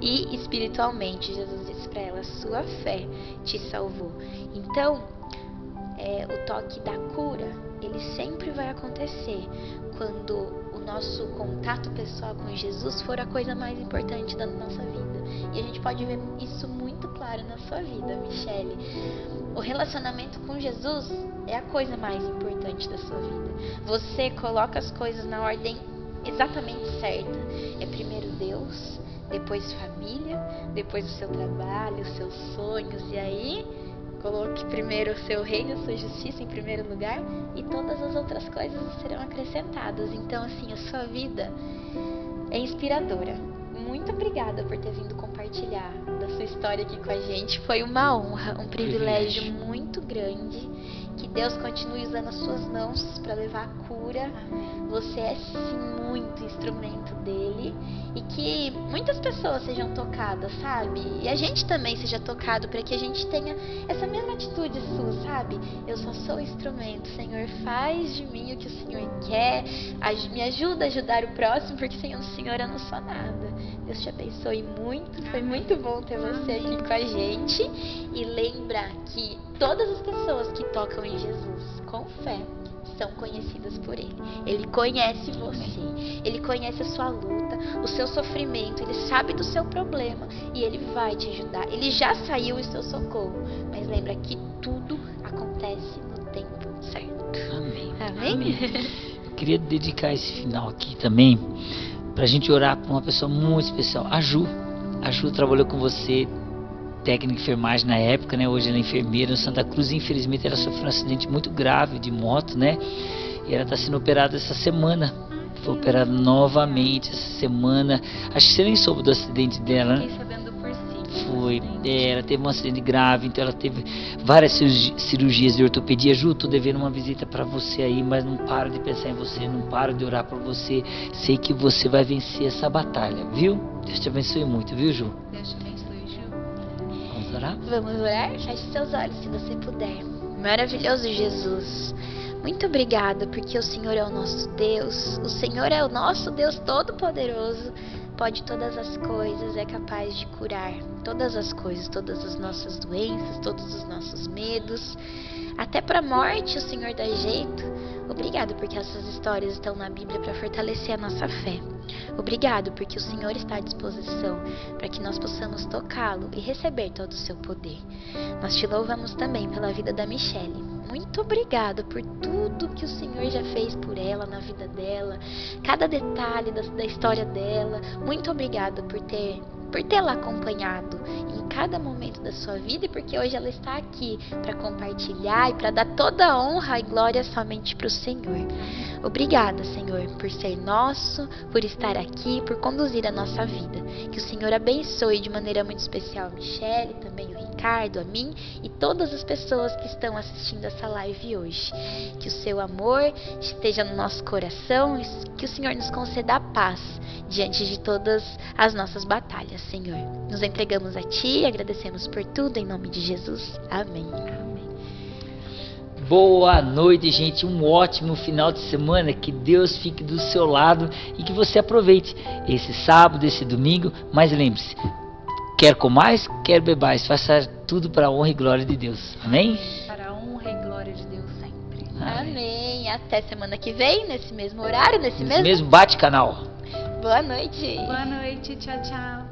E espiritualmente, Jesus disse para ela, sua fé te salvou. Então, o toque da cura, ele sempre vai acontecer quando o nosso contato pessoal com Jesus for a coisa mais importante da nossa vida. E a gente pode ver isso muito claro na sua vida, Michele. O relacionamento com Jesus é a coisa mais importante da sua vida. Você coloca as coisas na ordem exatamente certa. É primeiro Deus, depois família, depois o seu trabalho, os seus sonhos, e aí coloque primeiro o seu reino, a sua justiça em primeiro lugar, e todas as outras coisas serão acrescentadas. Então, assim, a sua vida é inspiradora. Muito obrigada por ter vindo compartilhar da sua história aqui com a gente. Foi uma honra, um privilégio muito grande. Que Deus continue usando as suas mãos para levar a cura. Você é sim muito instrumento dele. E que muitas pessoas sejam tocadas, sabe? E a gente também seja tocado, para que a gente tenha essa mesma atitude sua, sabe? Eu só sou instrumento. Senhor, faz de mim o que o Senhor quer. Me ajuda a ajudar o próximo, porque sem o Senhor eu não sou nada. Deus te abençoe muito. Foi muito bom ter você aqui com a gente. E lembra que todas as pessoas que tocam em Jesus com fé são conhecidas por Ele. Ele conhece você, Ele conhece a sua luta, o seu sofrimento, Ele sabe do seu problema e Ele vai te ajudar. Ele já saiu em seu socorro, mas lembra que tudo acontece no tempo certo. Amém. Amém? Eu queria dedicar esse final aqui também pra gente orar por uma pessoa muito especial, a Ju. A Ju trabalhou com você, técnica de enfermagem na época, né? Hoje ela é enfermeira no Santa Cruz. E infelizmente ela sofreu um acidente muito grave de moto, né? E ela está sendo operada essa semana. Foi operada novamente essa semana. Acho que você nem soube do acidente dela, né? Fiquei sabendo por cima. Foi, ela teve um acidente grave, então ela teve várias cirurgias de ortopedia. Ju, tô devendo uma visita para você aí, mas não paro de pensar em você, não paro de orar por você. Sei que você vai vencer essa batalha, viu? Deus te abençoe muito, viu, Ju? Deus te abençoe, Ju. Vamos orar? Vamos orar? Feche seus olhos se você puder. Maravilhoso Jesus, muito obrigada, porque o Senhor é o nosso Deus, o Senhor é o nosso Deus Todo-Poderoso, pode todas as coisas, é capaz de curar todas as coisas, todas as nossas doenças, todos os nossos medos, até para a morte o Senhor dá jeito. Obrigado porque essas histórias estão na Bíblia para fortalecer a nossa fé. Obrigado porque o Senhor está à disposição para que nós possamos tocá-lo e receber todo o seu poder. Nós te louvamos também pela vida da Michele. Muito obrigada por tudo que o Senhor já fez por ela, na vida dela, cada detalhe da história dela. Muito obrigada por tê-la acompanhado em cada momento da sua vida, e porque hoje ela está aqui para compartilhar e para dar toda a honra e glória somente para o Senhor. Obrigada, Senhor, por ser nosso, por estar aqui, por conduzir a nossa vida. Que o Senhor abençoe de maneira muito especial a Michele, também o Ricardo, a mim e todas as pessoas que estão assistindo essa live hoje. Que o seu amor esteja no nosso coração e que o Senhor nos conceda a paz diante de todas as nossas batalhas, Senhor. Nos entregamos a Ti e agradecemos por tudo em nome de Jesus. Amém. Boa noite, gente. Um ótimo final de semana. Que Deus fique do seu lado e que você aproveite esse sábado, esse domingo. Mas lembre-se, quer comais, quer bebais, faça tudo para a honra e glória de Deus. Amém? Para a honra e glória de Deus sempre. Amém. Até semana que vem, nesse mesmo horário, nesse mesmo bate-canal. Boa noite. Boa noite. Tchau, tchau.